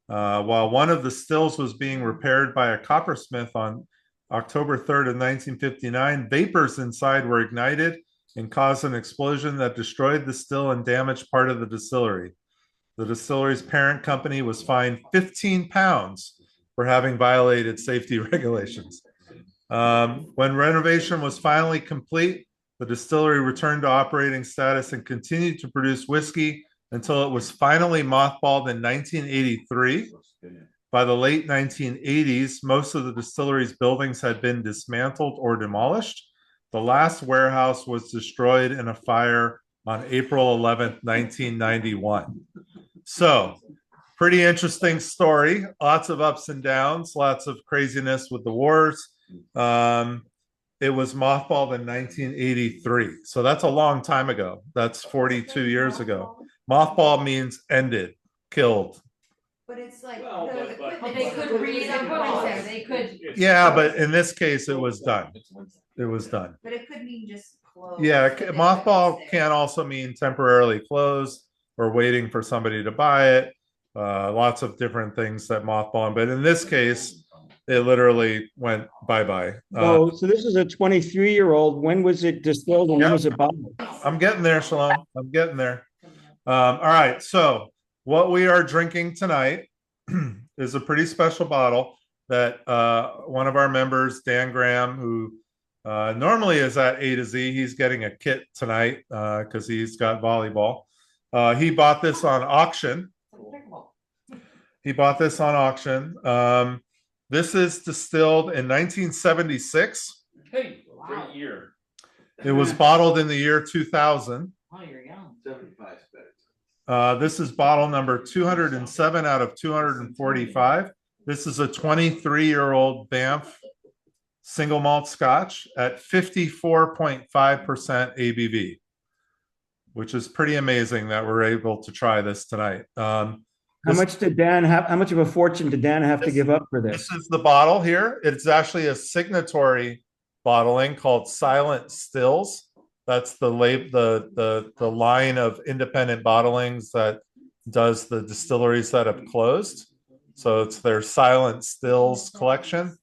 While one of the stills was being repaired by a coppersmith on October 3rd of 1959, vapors inside were ignited and caused an explosion that destroyed the still and damaged part of the distillery. The distillery's parent company was fined £15 for having violated safety regulations. When renovation was finally complete, the distillery returned to operating status and continued to produce whiskey until it was finally mothballed in 1983. By the late 1980s, most of the distillery's buildings had been dismantled or demolished. The last warehouse was destroyed in a fire on April 11th, 1991. So, pretty interesting story. Lots of ups and downs, lots of craziness with the wars. It was mothballed in 1983. So that's a long time ago. That's 42 years ago. Mothball means ended, killed. But it's like, But they could resupply. They could. Yeah, but in this case, it was done. It was done. But it could mean just closed. Yeah, mothball can also mean temporarily closed or waiting for somebody to buy it. Lots of different things that mothballing. But in this case, it literally went bye-bye. So this is a 23-year-old. When was it distilled and when was it bottled? I'm getting there, Shalom. I'm getting there. All right. So what we are drinking tonight is a pretty special bottle that one of our members, Dan Graham, who normally is at A to Z, he's getting a kit tonight because he's got volleyball. He bought this on auction. This is distilled in 1976. Hey, great year. It was bottled in the year 2000. Oh, you're young. 75 is better. This is bottle number 207 out of 245. This is a 23-year-old Banff single malt Scotch at 54.5% ABV, which is pretty amazing that we're able to try this tonight. How much did Dan have? How much of a fortune did Dan have to give up for this? This is the bottle here. It's actually a Signatory bottling called Silent Stills. That's the line of independent bottlings that does the distilleries that have closed. So it's their Silent Stills collection.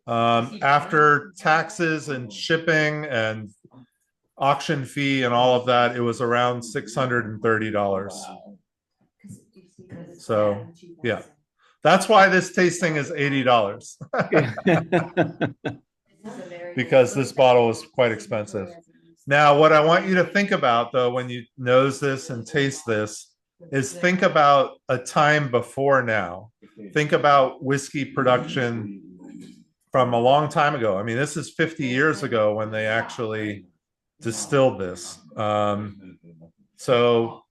After taxes and shipping and auction fee and all of that, it was around $630. So yeah, that's why this tasting is $80 because this bottle is quite expensive. Now, what I want you to think about though, when you nose this and taste this, is think about a time before now. Think about whiskey production from a long time ago. I mean, this is 50 years ago when they actually distilled this. So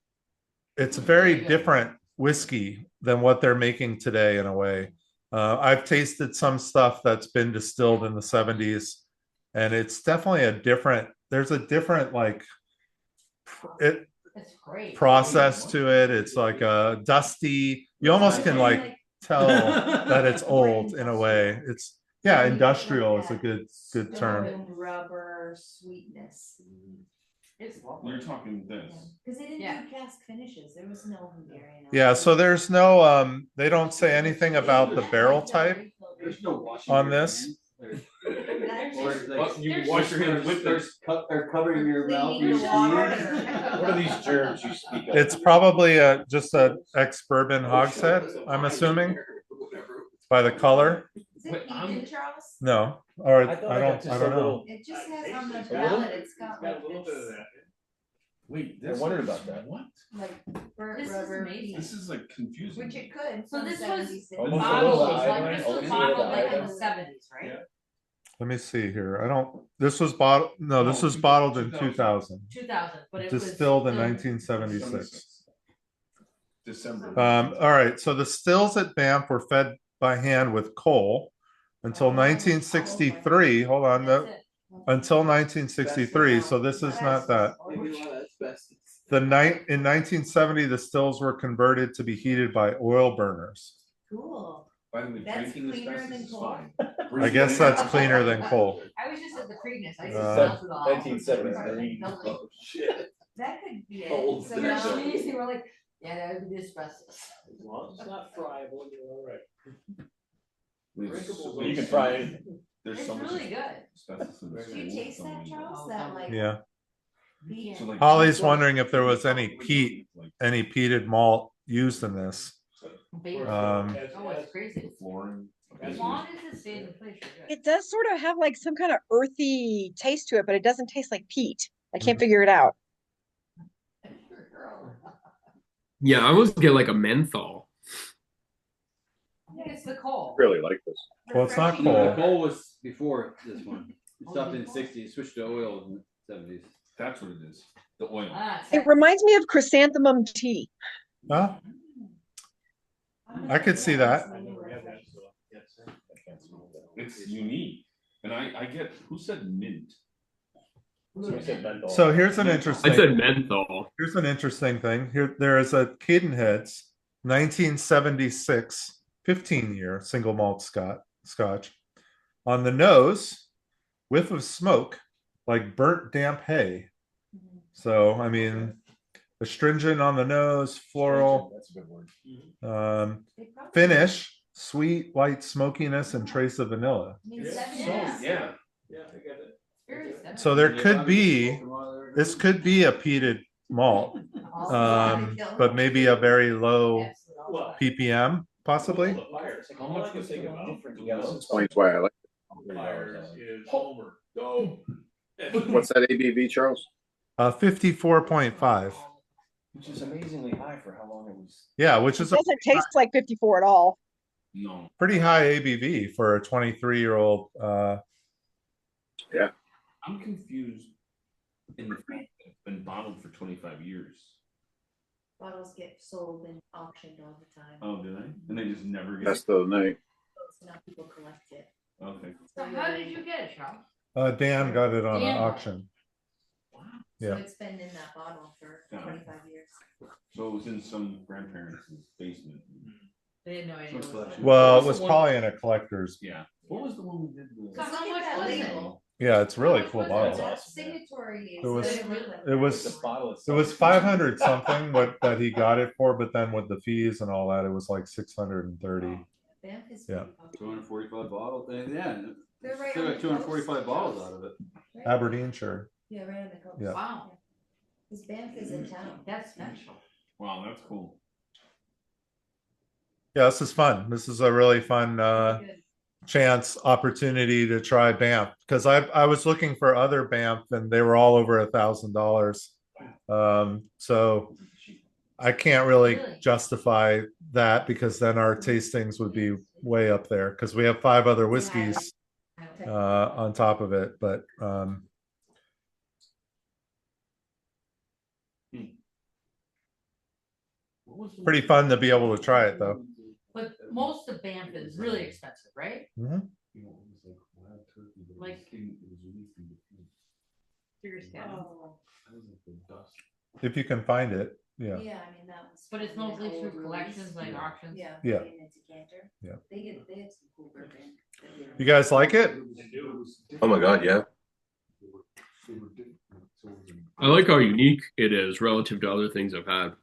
it's a very different whiskey than what they're making today in a way. I've tasted some stuff that's been distilled in the 70s, and it's definitely there's a different process to it. It's like a dusty, you almost can tell that it's old in a way. It's industrial is a good term. Rubber sweetness. You're talking this. Because they didn't do cask finishes. There was no Hungarian. Yeah, so there's no they don't say anything about the barrel type on this. You can wash your hands with this. Or covering your mouth. What are these germs you speak of? It's probably just a ex-bourbon hogshead, I'm assuming, by the color. Is it Eden, Charles? No, or I thought don't know. It just has on the ballot, it's got like this, Wait, I wondered about that. What? like burnt This is rubber. amazing. This is like confusing. Which it could. So from this was 76. Almost a bottled, little like, iodine, this almost was a little bottled like in the iodine. seventies, right? Yeah. Let me see here. This was bottled. No, this was bottled in 2000. 2000, but it was Distilled in still- 1976. December. All right. So the stills at Banff were fed by hand with coal until 1963. Hold on. That's it. Until 1963. So this is not that. In 1970, the stills were converted to be heated by oil burners. Cool. By the way, That's drinking cleaner asbestos than is coal. fine. I guess that's cleaner than coal. I was just at the Preakness, I just Uh, smelled it all. 1973. Building. Shit. That could be Old it. So They're now, stuff. they were like, yeah, that would be asbestos. As long as it's not friable, you're all right. Drinkable. You can fry it. There's It's so much really good. asbestos in this do you food, taste so that, many- Charles? That like. Yeah. beer? So, like, Holly's wondering if there was any peated malt used in this. Baby. Um, Oh, it's crazy. The flooring. As long as it stays in place, you're good. It does sort of have like some kind of earthy taste to it, but it doesn't taste like peat. I can't figure it out. Yeah, I almost get like a menthol. I think it's the coal. Really like this. Well, it's not Refreshing. coal. The coal was before this one. It stopped in the 60s, switched to oil in the 70s. That's what it is. The oil. Ah, It reminds me of chrysanthemum tea. Huh? I could see that. It's unique. And I get, who said mint? So here's an I interesting. said menthol. Here's an interesting thing. There is a Cadenheads 1976 15-year single malt scotch. On the nose, whiff of smoke like burnt damp hay. So I mean, astringent on the nose, floral. That's a good word. Finish, sweet, light smokiness, and trace of vanilla. I mean, Yeah. 70s. Yeah. Yeah, I get it. Very simple. So there could be, this could be a peated malt, but maybe a very low ppm, possibly. How much was it about? Explains why I like Is Homer. Go. it. What's that ABV, Charles? 54.5. Which is amazingly high for how long it was. Yeah, which It is a doesn't taste like 54 at all. No. pretty high ABV for a 23-year-old. I'm confused in the fact that it's been bottled for 25 years. Bottles get sold and auctioned all the time. Oh, did I? And they just never get That's the night. So now people collect it. Okay. So how did you get it, Charles? Dan got it on an Dan. auction. So Yeah. it's been in that bottle for Yeah. 25 years. So it was in some grandparents' basement. They had no idea. Some collection. Well, it was probably in a collector's. Yeah. What was the one we did? So how much was it? Yeah, it's really cool How much bottle. was that? Signatory is. It was- doesn't look like It that. was 500 something what that he got it for, but then with the fees and all that, it was like 630. Banff is Yeah. pretty popular. 245 bottle thing, yeah. They're right Still on got the 245 coast. bottles out of it. Right. Aberdeenshire. Yeah, right on the coast. Yeah. Wow, This Banff is in town. that's special. Wow, that's cool. Yeah, this is fun. This is a really fun Good. chance opportunity to try Banff because I was looking for other Banff and they were all over $1,000. So I can't really justify that because then our tastings would be way up there because we have 5 other whiskeys on top of it. But pretty fun to be able to try it though. But most of Banff is really expensive, right? Mhm. Like- Serious Oh. If you can find it, yeah. Yeah, I mean, that was. But it's mostly through collections, like auctions. Yeah. Yeah. in a decanter. Yeah. They had some cool bourbon. You guys like it? Oh my God, yeah. I like how unique it is relative to other things I've had.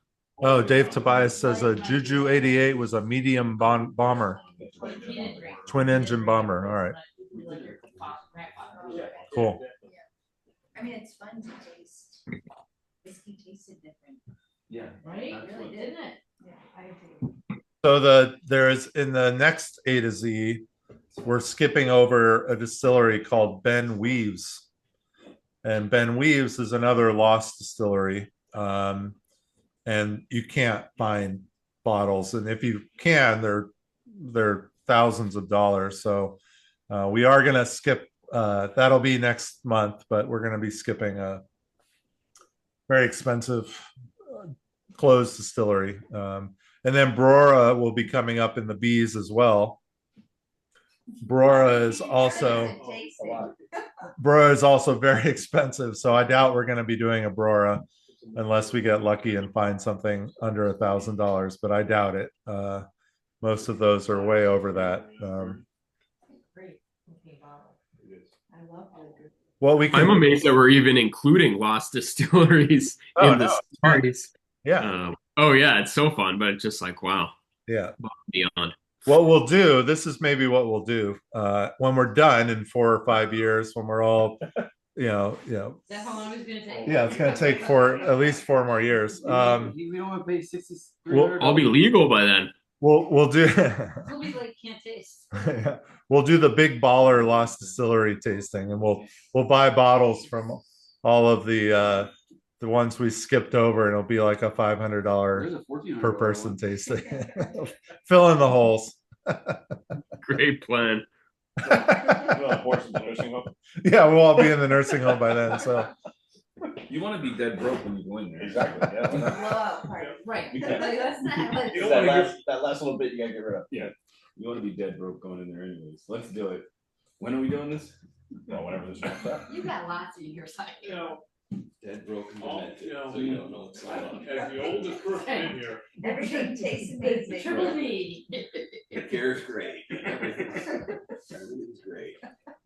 Oh, Dave Tobias says a Juju 88 was a medium bomber, twin engine bomber. All right, cool. I mean, it's fun to taste. Whiskey tasted different. Yeah. Right? It really did. Didn't it? Yeah. So there's in the next A to Z, we're skipping over a distillery called Ben Weaves, and Ben Weaves is another lost distillery, and you can't find bottles, and if you can, they're thousands of dollars. So we are gonna skip. That'll be next month, but we're gonna be skipping a very expensive closed distillery. And then Brora will be coming up in the B's as well. Brora is also very expensive, so I doubt we're going to be doing a Brora unless we get lucky and find something under $1,000. But I doubt it. Most of those are way over that. Great. Okay, bottle. I love it. Well, we can. I'm amazed that we're even including lost distilleries in the stories. Yeah. Oh yeah, it's so fun, but it's just like wow. Yeah. Beyond. What we'll do, this is maybe what we'll do when we're done in 4 or 5 years, when we're all, Is that how long it's gonna take? yeah, it's going to take at least 4 more years. We don't want to pay 60. I'll be legal by then. We'll do. We'll be like, can't taste. Yeah. We'll do the big baller lost distillery tasting, and we'll buy bottles from all of the ones we skipped over, and it'll be like a $500 per person tasting. Fill in the holes. Great plan. Yeah, we'll all be in the nursing home by then. So You want to be dead broke when you go in there. Exactly. Yeah. Blowout party. Right. You Like, that's not what. That last little bit you gotta get rid of. Yeah. You want to be dead broke going in there anyways. Let's do it. When are we doing this? Well, whenever this wraps up. You got lots of your side. Dead broken demented, so you don't know what's going on. As the oldest person in here. Everything tastes amazing. Triple B. The care's great. Everything's great.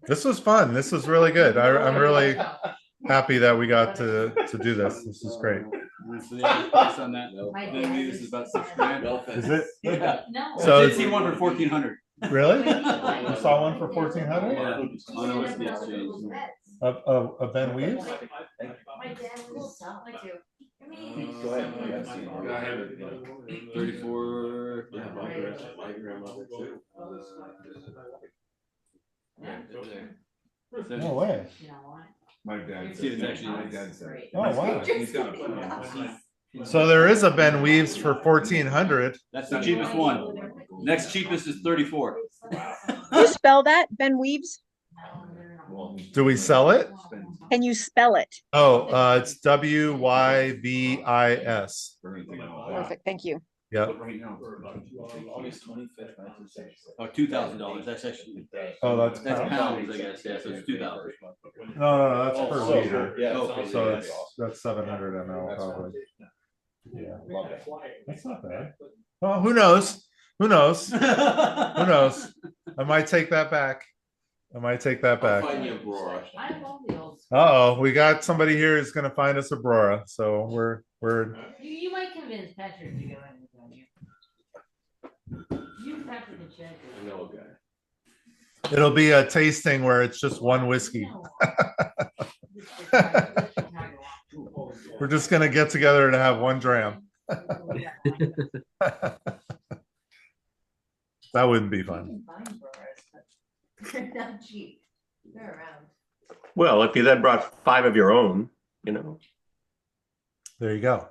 this was fun. This was really good. I'm really happy that we got to do this. This is great. So the average price on that, My then dad this is about $6,000. Is it? Yeah. No. So I did see one for 1,400. Really? You saw one for 1,400? Yeah. On OSB exchange. Of Ben Weaves? My dad was solid too. I mean. Go ahead. 34. Yeah, my grandmother too. No way. You know what? My dad. See, it's actually my nice. dad said. Oh, wow. He's got a plan. So there is a Ben Weaves for 1,400. That's the cheapest one. Next cheapest is 34. Can you spell that, Ben Weaves? Do we sell it? Can you spell it? Oh, it's WYVIS. Perfect, thank you. Yep. Right now. August 25th, 1976. Oh, $2,000. That's actually. Oh, that's pounds, I guess. Yeah, so it's 2,000. No, that's per So, liter. yeah. So that's 700 ml probably. Yeah. Love it. That's not bad. Well, who knows? Who knows? Who knows? I might take that back. I might take that I'll back. find you a Brora. I love the old. Uh-oh, we got somebody here who's gonna find us a Brora. So we're You might convince Patrick to go in with you. You Patrick and check. I know a guy. it'll be a tasting where it's just one whiskey. We're just gonna get together to have one dram. That wouldn't be fun. They're not cheap. They're around. Well, if you then brought 5 of your own, you know. There you go.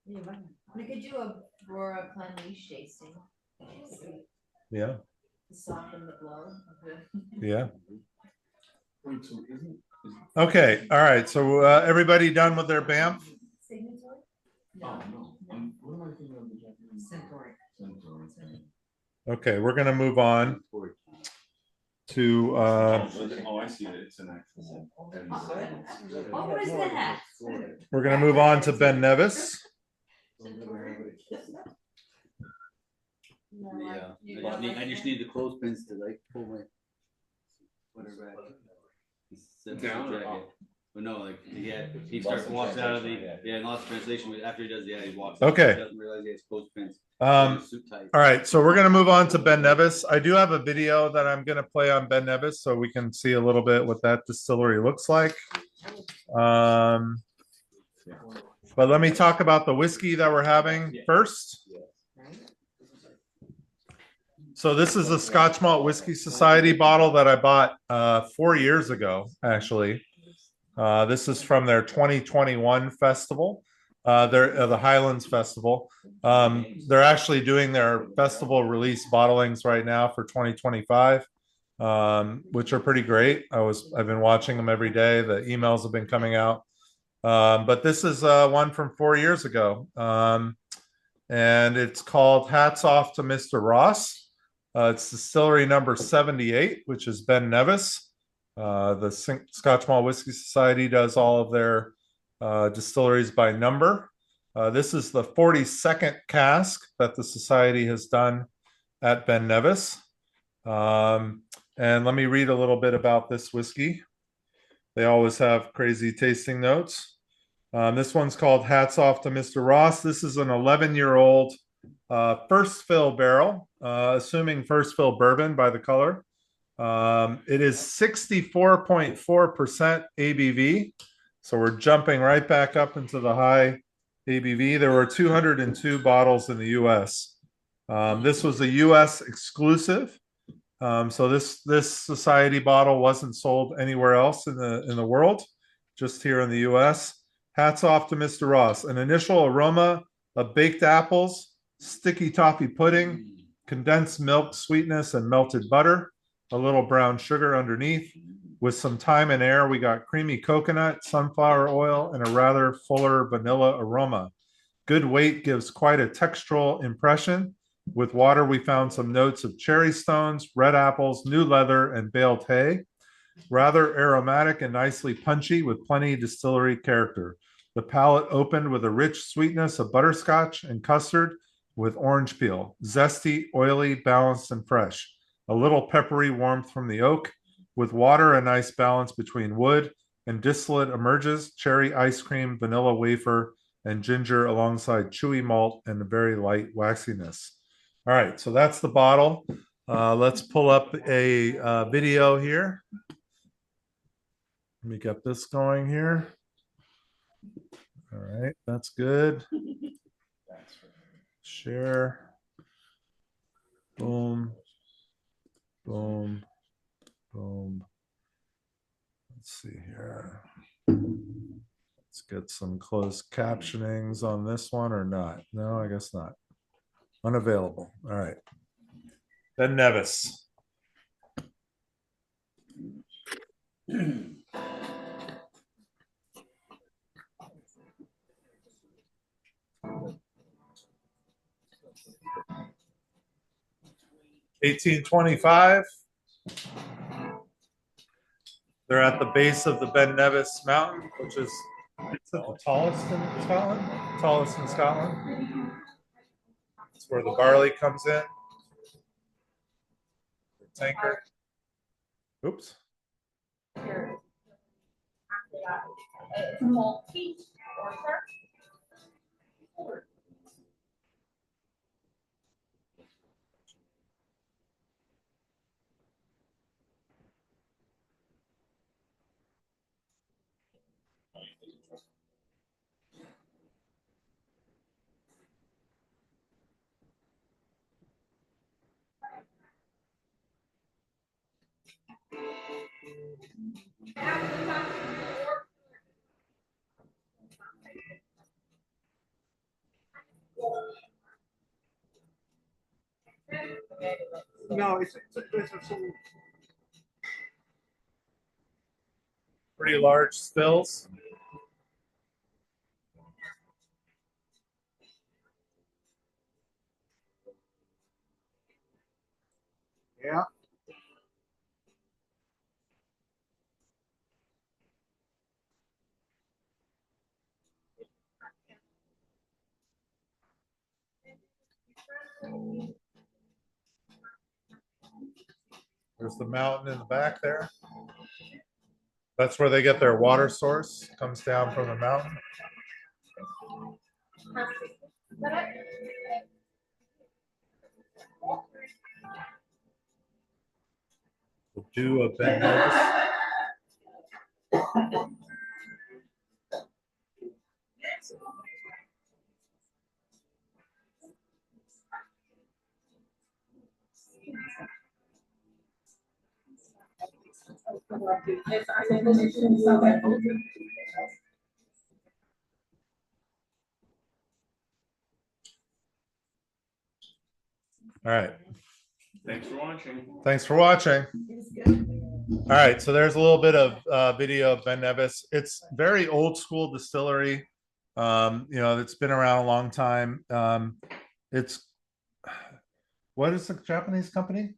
We could do a Brora Clanleash tasting. Yeah. To soften the blow of the. Yeah. Okay. All right. So everybody done with their Banff? Signatory? Oh, no. What am I thinking of the Japanese? Signatory. Okay, we're gonna move on to Oh, I see it. It's an actual. Oh, what is that? we're gonna move on to Ben Nevis. I just need the clothespins to like pull my whatever back. Down or jacket. up? But no, like he starts walks out of the lost translation after he does he walks. Okay. He doesn't realize he has clothespins. All right, so we're gonna move on to Ben Nevis. I do have a video that I'm gonna play on Ben Nevis so we can see a little bit what that distillery looks like. But let me talk about the whiskey that we're having first. So this is a Scotch Malt Whiskey Society bottle that I bought 4 years ago, actually. This is from their 2021 festival. They're the Highlands Festival. They're actually doing their festival release bottlings right now for 2025, which are pretty great. I've been watching them every day. The emails have been coming out. But this is one from 4 years ago. And it's called Hats Off to Mr. Ross. It's distillery number 78, which is Ben Nevis. The Scotch Malt Whiskey Society does all of their distilleries by number. This is the 42nd cask that the society has done at Ben Nevis. And let me read a little bit about this whiskey. They always have crazy tasting notes. This one's called Hats Off to Mr. Ross. This is an 11-year-old first fill barrel, assuming first fill bourbon by the color. It is 64.4% ABV. So we're jumping right back up into the high ABV. There were 202 bottles in the US. This was a US exclusive. So this society bottle wasn't sold anywhere else in the world, just here in the US. Hats off to Mr. Ross. An initial aroma of baked apples, sticky toffee pudding, condensed milk sweetness, and melted butter. A little brown sugar underneath. With some time and air, we got creamy coconut, sunflower oil, and a rather fuller vanilla aroma. Good weight gives quite a textural impression. With water, we found some notes of cherry stones, red apples, new leather, and baled hay. Rather aromatic and nicely punchy with plenty of distillery character. The palate opened with a rich sweetness of butterscotch and custard with orange peel. Zesty, oily, balanced, and fresh. A little peppery warmth from the oak. With water, a nice balance between wood and distillate emerges. Cherry ice cream, vanilla wafer, and ginger alongside chewy malt and a very light waxiness. All right, so that's the bottle. Let's pull up a video here. Let me get this going here. All right, that's good. Share. Boom. Boom. Boom. Let's see here. Let's get some closed captionings on this one or not. No, I guess not. Unavailable. All right. Ben Nevis. (1825). They're at the base of the Ben Nevis mountain, which is the tallest in Scotland. Tallest in Scotland. It's where the barley comes in. The tanker. Oops. It's a malt peach or No, it's Pretty large stills. yeah. There's the mountain in the back there. That's where they get their water source, comes down from the mountain. We'll do a Ben Nevis. All right. Thanks for watching. Thanks for watching. All right, so there's a little bit of video of Ben Nevis. It's very old school distillery. It's been around a long time. It's what is the Japanese company?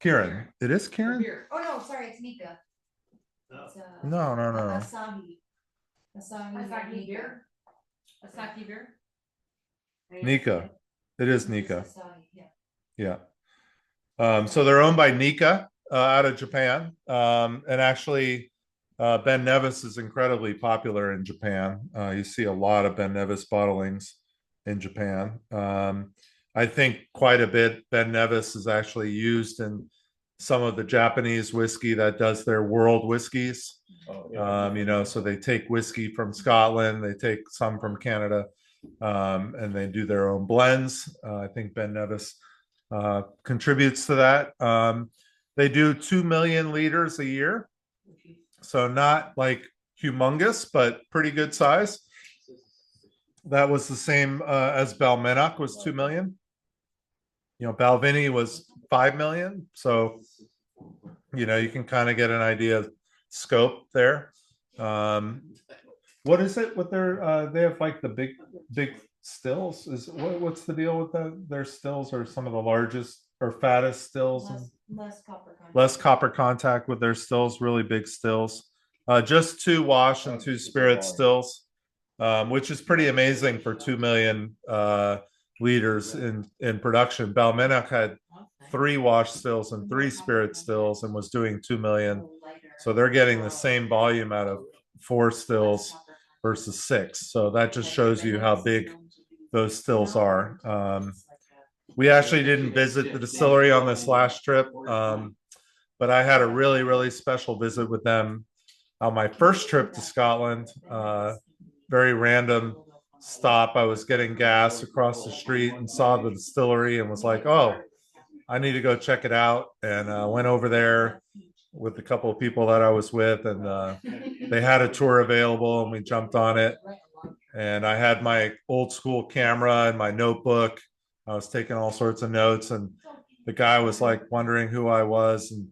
Kirin. It is Kirin? Oh no, sorry, it's Nika. It's, No. Asahi. Asahi beer. Asahi beer. Nika. It is Nika. Asahi, yeah. Yeah. So they're owned by Nika out of Japan. And actually, Ben Nevis is incredibly popular in Japan. You see a lot of Ben Nevis bottlings in Japan. I think quite a bit Ben Nevis is actually used in some of the Japanese whiskey that does their world whiskeys. So they take whiskey from Scotland, they take some from Canada, and they do their own blends. I think Ben Nevis contributes to that. They do 2 million liters a year. So not like humongous, but pretty good size. That was the same as Balmenach was 2 million. Balvenie was 5 million. So, you can kind of get an idea of scope there. What is it with their, they have like the big stills? What's the deal with their stills are some of the largest or fattest stills? Less copper contact with their stills, really big stills. Just 2 wash and 2 spirit stills, which is pretty amazing for 2 million liters in production. Balmenach had 3 wash stills and 3 spirit stills and was doing 2 million. So they're getting the same volume out of 4 stills versus 6. So that just shows you how big those stills are. We actually didn't visit the distillery on this last trip, but I had a really, really special visit with them on my first trip to Scotland. Very random stop. I was getting gas across the street and saw the distillery and was like, oh, I need to go check it out. And went over there with a couple of people that I was with, and they had a tour available and we jumped on it. And I had my old school camera and my notebook. I was taking all sorts of notes, and the guy was like wondering who I was. And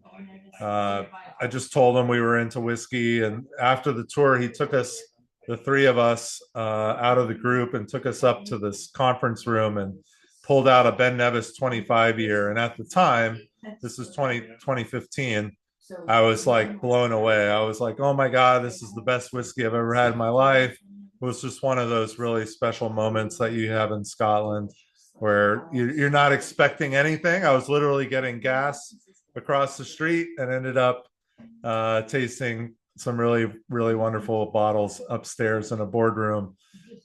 I just told him we were into whiskey. And after the tour, he took us, the 3 of us, out of the group and took us up to this conference room and pulled out a Ben Nevis 25 year. And at the time, this is 2015, I was like blown away. I was like, oh my God, this is the best whiskey I've ever had in my life. It was just one of those really special moments that you have in Scotland where you're not expecting anything. I was literally getting gas across the street and ended up tasting some really, really wonderful bottles upstairs in a boardroom.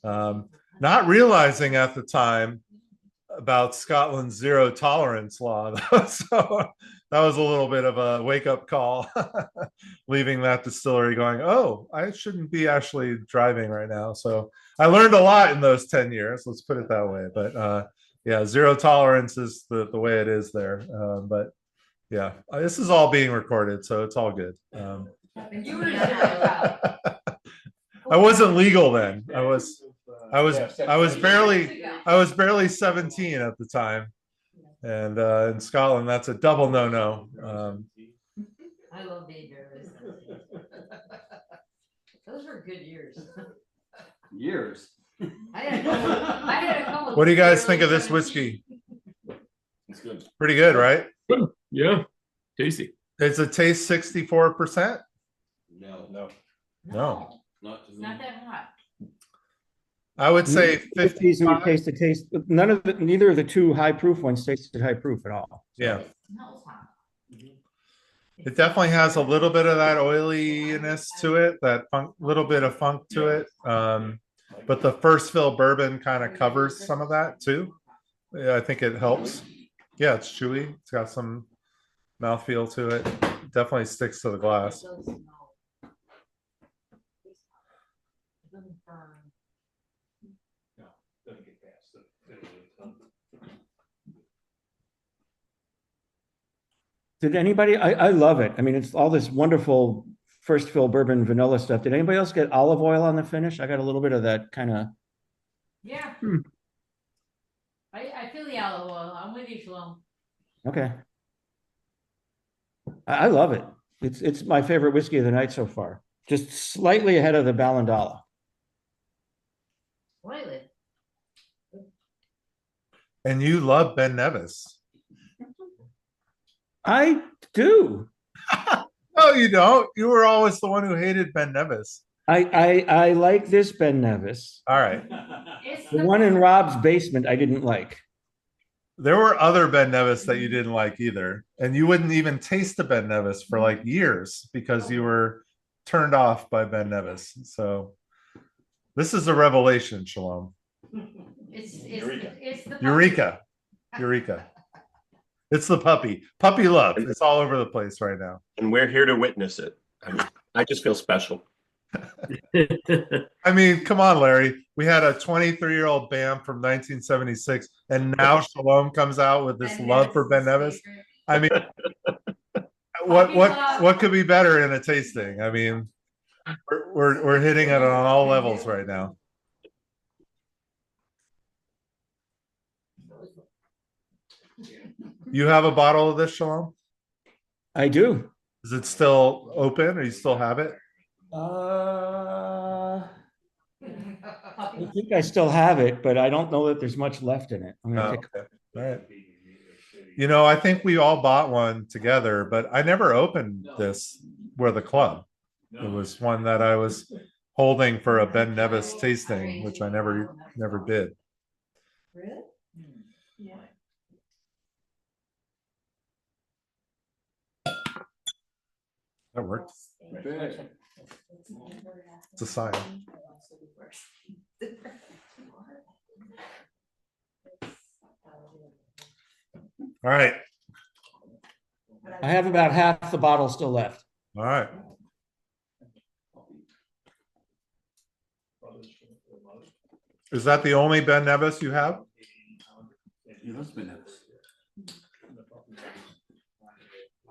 Not realizing at the time about Scotland's zero tolerance law. So that was a little bit of a wake up call, leaving that distillery going, oh, I shouldn't be actually driving right now. So I learned a lot in those 10 years, let's put it that way. But yeah, zero tolerance is the way it is there. But yeah, this is all being recorded, so it's all good. I wasn't legal then. I was barely 17 at the time. And in Scotland, that's a double no. I love being nervous. Those were good years. Years. I had a couple. What do you guys think of this whiskey? It's good. Pretty good, right? Yeah, tasty. It's a taste 64%. No. No. It's not that hot. I would say 50s and taste the taste. Neither of the two high proof ones tasted high proof at all. Yeah. No, it's hot. It definitely has a little bit of that oiliness to it, that little bit of funk to it. But the first fill bourbon kind of covers some of that too. Yeah, I think it helps. Yeah, it's chewy. It's got some mouthfeel to it. Definitely sticks to the glass. Did anybody, I love it. I mean, it's all this wonderful first fill bourbon vanilla stuff. Did anybody else get olive oil on the finish? I got a little bit of that kind of. Yeah. I feel the olive oil. I'm with you, Shalom. Okay. I love it. It's my favorite whiskey of the night so far. Just slightly ahead of the Ballindalloch. Slightly. And you love Ben Nevis. I do. No, you don't. You were always the one who hated Ben Nevis. I like this Ben Nevis. All right. The one in Rob's basement I didn't like. There were other Ben Nevis that you didn't like either. And you wouldn't even taste the Ben Nevis for like years because you were turned off by Ben Nevis. So this is a revelation, Shalom. It's the Eureka. It's the puppy love. It's all over the place right now. And we're here to witness it. I just feel special. I mean, come on, Larry. We had a 23-year-old Banff from 1976, and now Shalom comes out with this love for Ben Nevis. I mean, what could be better in a tasting? I mean, we're hitting it on all levels right now. You have a bottle of this, Shalom? I do. Is it still open, or you still have it? I think I still have it, but I don't know that there's much left in it. I'm gonna take. Okay. All right. You know, I think we all bought one together, but I never opened this for the club. It was one that I was holding for a Ben Nevis tasting, which I never did. Really? Yeah. That worked. It's a sign. All right. I have about half the bottle still left. All right. Is that the only Ben Nevis you have? Yeah, that's Ben Nevis.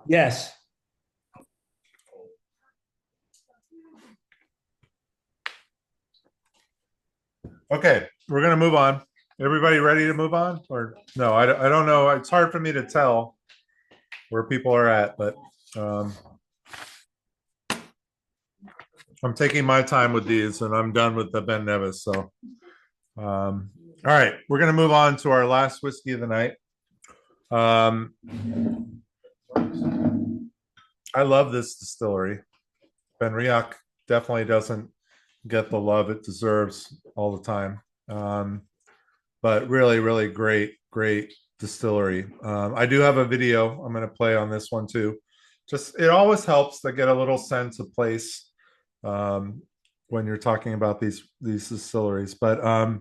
Yes. Okay, we're gonna move on. Everybody ready to move on? Or no, I don't know. It's hard for me to tell where people are at, but I'm taking my time with these, and I'm done with the Ben Nevis. So, all right, we're gonna move on to our last whiskey of the night. I love this distillery. BenRiach definitely doesn't get the love it deserves all the time, but really, really great great distillery. I do have a video I'm going to play on this one too. Just it always helps to get a little sense of place when you're talking about these distilleries. But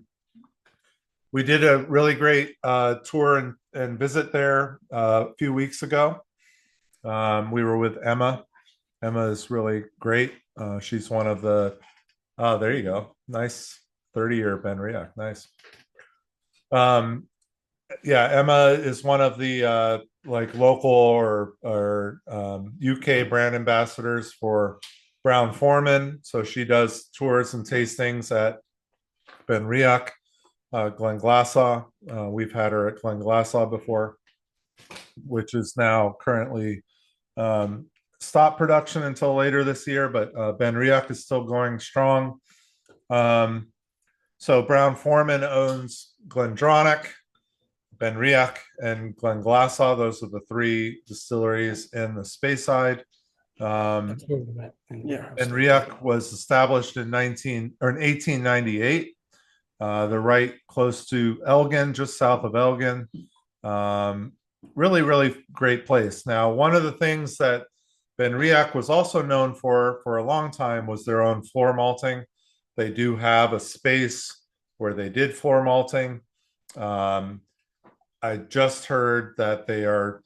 we did a really great tour and visit there a few weeks ago. We were with Emma. Emma is really great. She's one of the, oh, there you go. Nice 30-year BenRiach. Nice. Yeah, Emma is one of the like local or UK brand ambassadors for Brown-Forman. So she does tours and tastings at BenRiach, Glenglassaugh. We've had her at Glenglassaugh before, which is now currently stopped production until later this year, but BenRiach is still going strong. So Brown-Forman owns Glendronach, BenRiach, and Glenglassaugh. Those are the three distilleries in the Speyside. BenRiach was established in 1898. They're right close to Elgin, just south of Elgin. Really, really great place. Now, one of the things that BenRiach was also known for a long time was their own floor malting. They do have a space where they did floor malting. I just heard that they are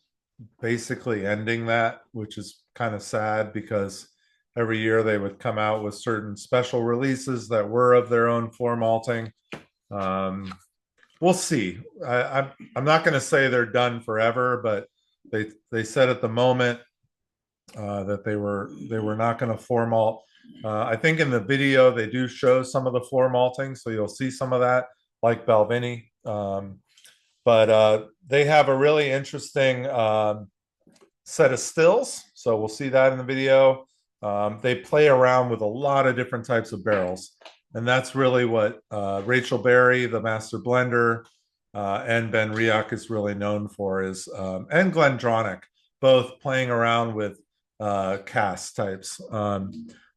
basically ending that, which is kind of sad because every year they would come out with certain special releases that were of their own floor malting. We'll see. I'm not going to say they're done forever, but they said at the moment that they were not going to floor malt. I think in the video they do show some of the floor malting, so you'll see some of that, like Balvenie. But they have a really interesting set of stills, so we'll see that in the video. They play around with a lot of different types of barrels, and that's really what Rachel Berry, the master blender, and BenRiach is really known for, is and Glendronach, both playing around with cask types.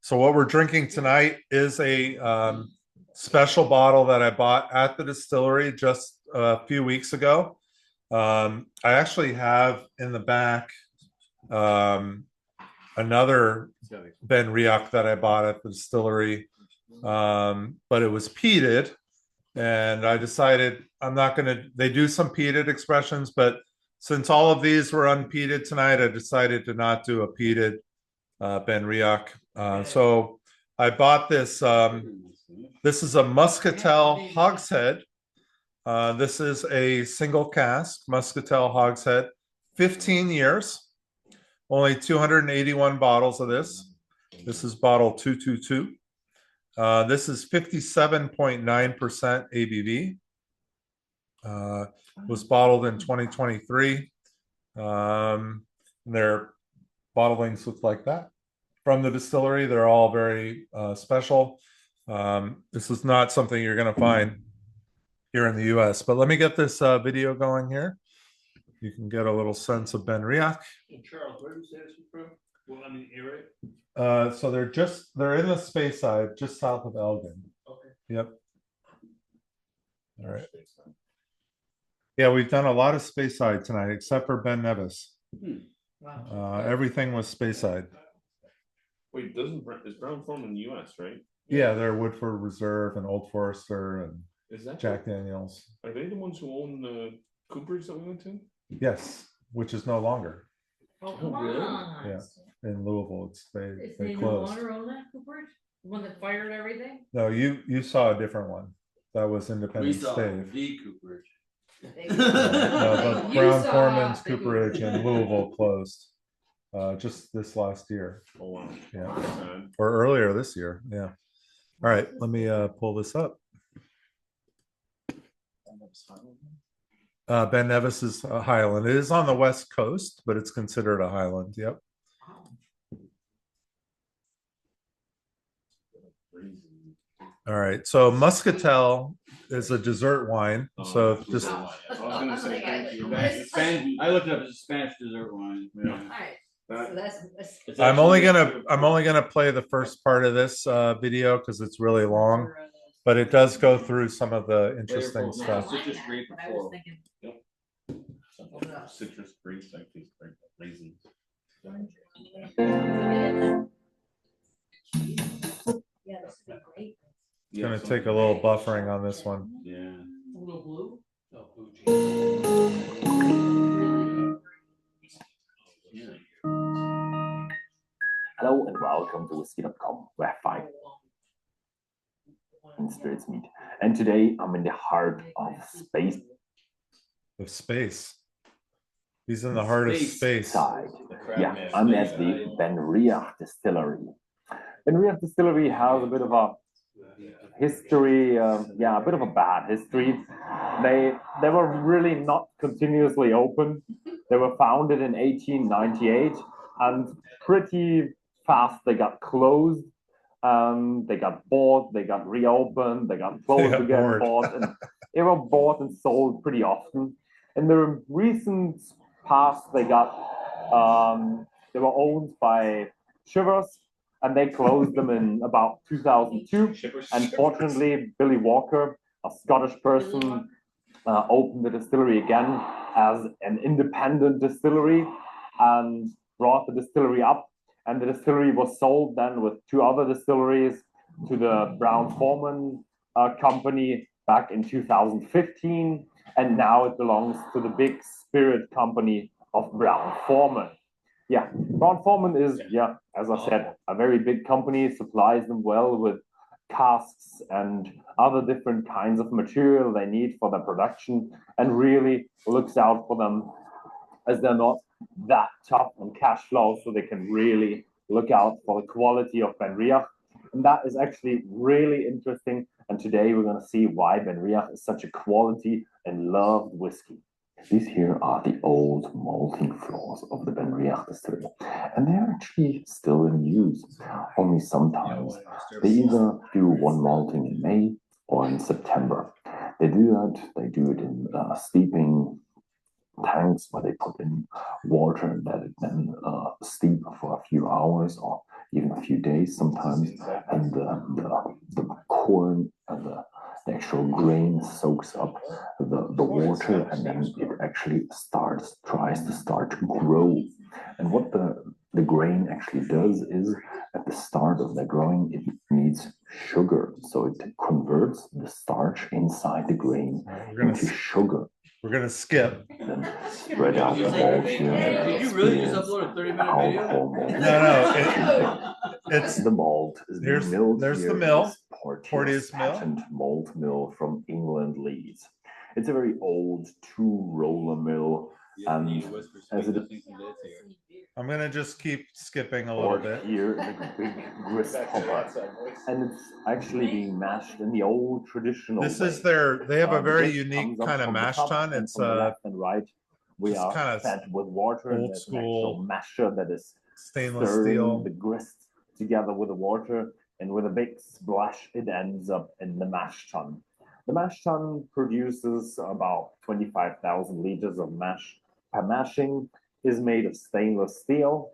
So what we're drinking tonight is a special bottle that I bought at the distillery just a few weeks ago. I actually have in the back another BenRiach that I bought at the distillery, but it was peated, and I decided I'm not going to. They do some peated expressions, but since all of these were unpeated tonight, I decided to not do a peated BenRiach. So I bought this. This is a Moscatel hogshead. This is a single cask Moscatel hogshead, 15 years. Only 281 bottles of this. This is bottle 222. This is 57.9% ABV. Was bottled in 2023. Their bottlings look like that. From the distillery, they're all very special. This is not something you're going to find here in the US, but let me get this video going here. You can get a little sense of BenRiach. Charles, where does this from? Well, I mean, area? So they're in the Speyside, just south of Elgin. Okay. Yep. All right. Yeah, we've done a lot of Speyside tonight, except for Ben Nevis. Wow. Everything was Speyside. Wait, is Brown-Forman in the US, right? Yeah, they're Woodford Reserve and Old Forester and Is that Jack Daniels. Are they the ones who own the Cooperage that we went to? Yes, which is no longer. Oh, come really? on. Yeah, in Louisville, If they they no closed. longer own that Cooperage? The one that fired everything? No, you saw a different one. That was Independent Stave. the Cooperage. No, but You Brown-Forman's saw the Cooperage in Louisville closed just this last year. Oh wow. Yeah, or earlier this year. Yeah. All right, let me pull this up. Ben Nevis is a Highland. It is on the west coast, but it's considered a Highland. Yep. All right. So Moscatel is a dessert wine. So just I was gonna say I looked it up as a Spanish dessert wine. Yeah. Alright. So that's I'm only gonna play the first part of this video because it's really long. but it does go through some of the interesting stuff. Citrus grape But and I was floral. thinking, Yep. Citrus grapes, I taste like raisins. Yeah, this would be great. It's gonna take a little buffering on this one. Yeah. a little blue. No, blue cheese. Yeah. Hello and welcome to whiskey.com, where fight and spirits meet. And today I'm in the heart of space. Of space. He's in the heart of space. Side. Yeah, I'm at the BenRiach Distillery. BenRiach Distillery has a bit of a history, a bit of a bad history. They were really not continuously open. They were founded in 1898 and pretty fast they got closed. They got bought, they got reopened, they got closed again, bought, and they were bought and sold pretty often. In the recent past, they were owned by Shivers, and they closed them in about 2002. And fortunately, Billy Walker, a Scottish person, opened the distillery again as an independent distillery and brought the distillery up. And the distillery was sold then with two other distilleries to the Brown-Forman company back in 2015. And now it belongs to the big spirit company of Brown-Forman. Yeah, Brown-Forman is, as I said, a very big company, supplies them well with casks and other different kinds of material they need for their production, and really looks out for them as they're not that tough on cash flow, so they can really look out for the quality of BenRiach. And that is actually really interesting. And today we're going to see why BenRiach is such a quality and loved whiskey. These here are the old malting floors of the BenRiach distillery, and they're actually still in use. Only sometimes they either do one malting in May or in September. They do it in steeping tanks where they put in water and let it then steep for a few hours or even a few days sometimes, and the corn and the actual grain soaks up the water, and then it actually tries to start to grow. And what the grain actually does is, at the start of the growing, it needs sugar, so it converts the starch inside the grain into sugar. We're gonna skip. Then spread out the malt here. Did you really just upload a 30-minute video? No, it's the malt is there's milled the here mill, in this Porteous mill. patent malt mill from England, Leeds. It's a very old two-roller mill, and as it I'm gonna just keep skipping a little bit. here is a big grist hopper, and it's actually being mashed in the old traditional This way. is they have a The very grist unique comes up kind of from the mash top, tun. and It's from the left and right we it's are kinda fed with water, and old there's an school actual masher that is stainless stirring steel. the grist together with the water, and with a big splash it ends up in the mash tun. The mash tun produces about 25,000 liters of mash per mashing, is made of stainless steel,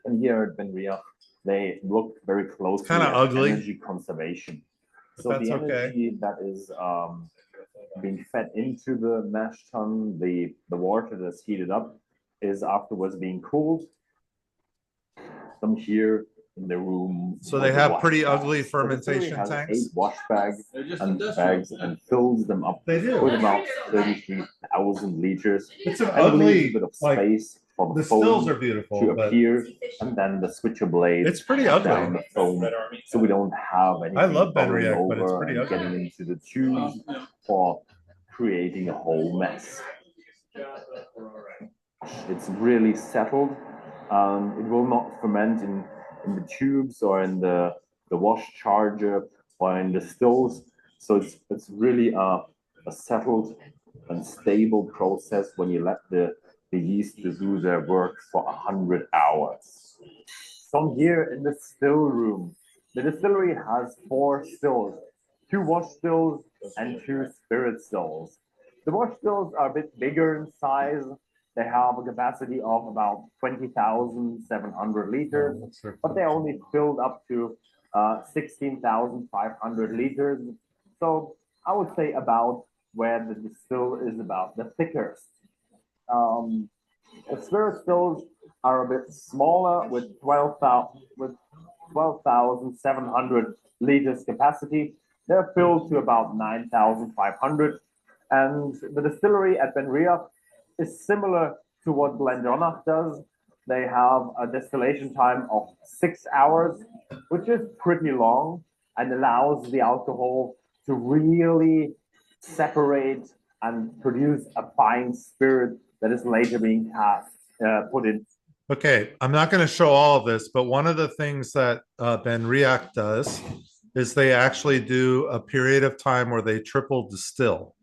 and here at BenRiach they look very closely kinda at ugly, energy conservation. but So that's the okay. energy that is being fed into the mash tun, the water that's heated up, is afterwards being cooled. I'm here in the room. So they with the have wash pretty bags. ugly The distillery fermentation has tanks. 8 wash bags They're just and industrial. fills them up They do. with about 33,000 liters. It's an And leaves ugly, a bit of like, space for the foam stills are beautiful, to but appear, and then the switcher blade it's pretty down ugly. the foam, so we don't have anything I love bubbling BenRiach, but it's over pretty and ugly. getting into the tubes or creating a whole mess. It's really settled. It will not ferment in the tubes or in the wash charger or in the stills. So it's really a settled and stable process when you let the yeast to do their work for 100 hours. So I'm here in the still room. The distillery has 4 stills, 2 wash stills and 2 spirit stills. The wash stills are a bit bigger in size. They have a capacity of about 20,700 liters, but they only filled up to 16,500 liters. So I would say about where the distill is about the thickest. The spirit stills are a bit smaller with 12,700 liters capacity. They're filled to about 9,500. And the distillery at BenRiach is similar to what Ballindalloch does. They have a distillation time of 6 hours, which is pretty long and allows the alcohol to really separate and produce a fine spirit that is later being put in. Okay, I'm not going to show all of this, but one of the things that BenRiach does is they actually do a period of time where they triple distill,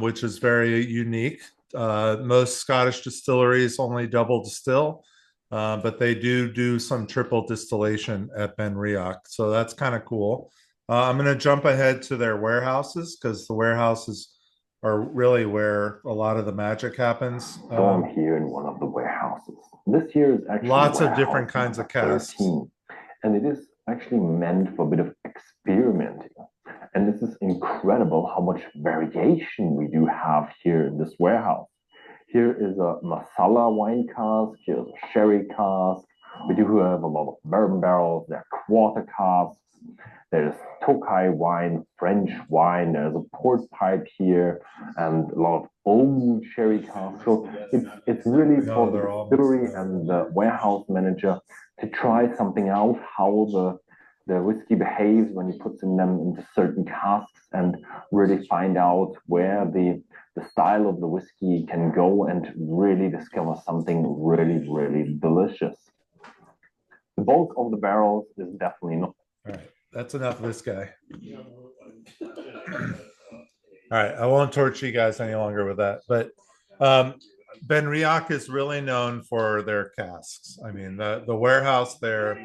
which is very unique. Most Scottish distilleries only double distill, but they do some triple distillation at BenRiach. So that's kind of cool. I'm going to jump ahead to their warehouses because the warehouses are really where a lot of the magic happens. So I'm here in one of the warehouses. This here is actually lots of different kinds of casks. 13, and it is actually meant for a bit of experimenting. And this is incredible how much variation we do have here in this warehouse. Here is a masala wine cask, here's a sherry cask. We do have a lot of bourbon barrels, there are quarter casks. There's Tokai wine, French wine, there's a port pipe here, and a lot of old sherry casks. So it's really for the distillery and the warehouse manager to try something out, how the whiskey behaves when you put them into certain casks, and really find out where the style of the whiskey can go and really discover something really, really delicious. The bulk of the barrels is definitely not. All right. That's enough of this guy. All right, I won't torture you guys any longer with that. But BenRiach is really known for their casks. I mean, the warehouse there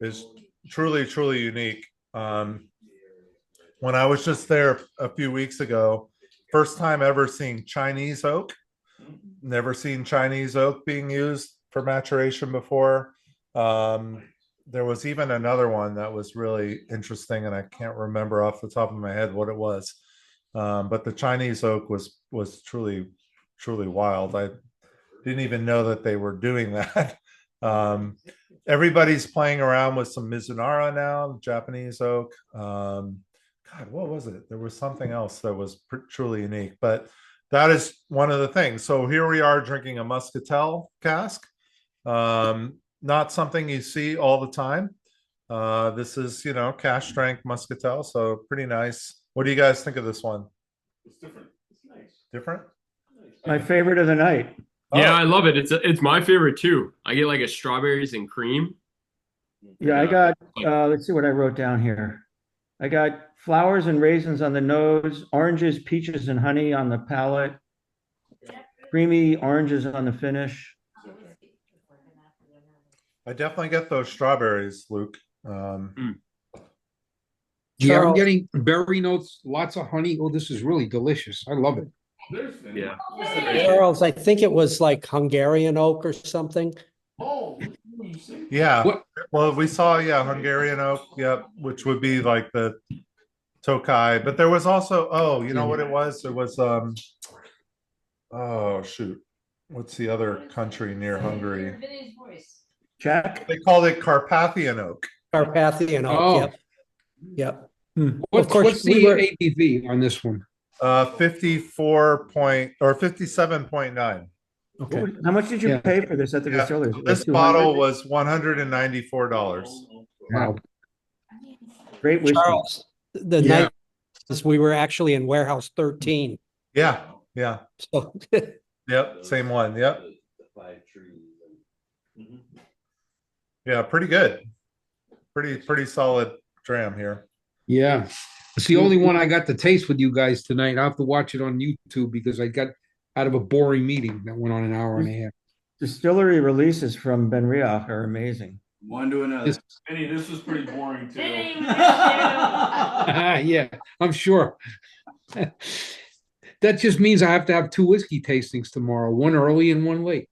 is truly, truly unique. When I was just there a few weeks ago, first time ever seeing Chinese oak. Never seen Chinese oak being used for maturation before. There was even another one that was really interesting, and I can't remember off the top of my head what it was. But the Chinese oak was truly, truly wild. I didn't even know that they were doing that. Everybody's playing around with some Mizunara now, Japanese oak. God, what was it? There was something else that was truly unique, but that is one of the things. So here we are drinking a Moscatel cask. Not something you see all the time. This is, cash strength Moscatel, so pretty nice. What do you guys think of this one? It's different. It's nice. Different? My favorite of the night. Yeah, I love it. It's my favorite too. I get like a strawberries and cream. Yeah, I got, let's see what I wrote down here. I got flowers and raisins on the nose, oranges, peaches, and honey on the palate, creamy oranges on the finish. I definitely get those strawberries, Luke. Yeah, I'm getting berry notes, lots of honey. Oh, this is really delicious. I love it. Yeah. Charles, I think it was like Hungarian oak or something. Yeah. Well, we saw, Hungarian oak, which would be like the Tokai. But there was also, you know what it was? It was, oh, shoot. What's the other country near Hungary? Jack? They called it Carpathian oak. Carpathian oak, Oh. Yep. What's the ABV on this one? 57.9. Okay. How much did you pay for this at the distillery? This bottle was $194. Wow. Great whiskey. Charles, the night we were actually in warehouse 13. Yeah. So Yep, same one. Yep. Yeah, pretty good. Pretty solid dram here. Yeah. It's the only one I got to taste with you guys tonight. I'll have to watch it on YouTube because I got out of a boring meeting that went on an hour and a half. Distillery releases from BenRiach are amazing. One to another. Vinny, this was pretty boring too. Yeah, I'm sure. That just means I have to have 2 whiskey tastings tomorrow, one early and one late.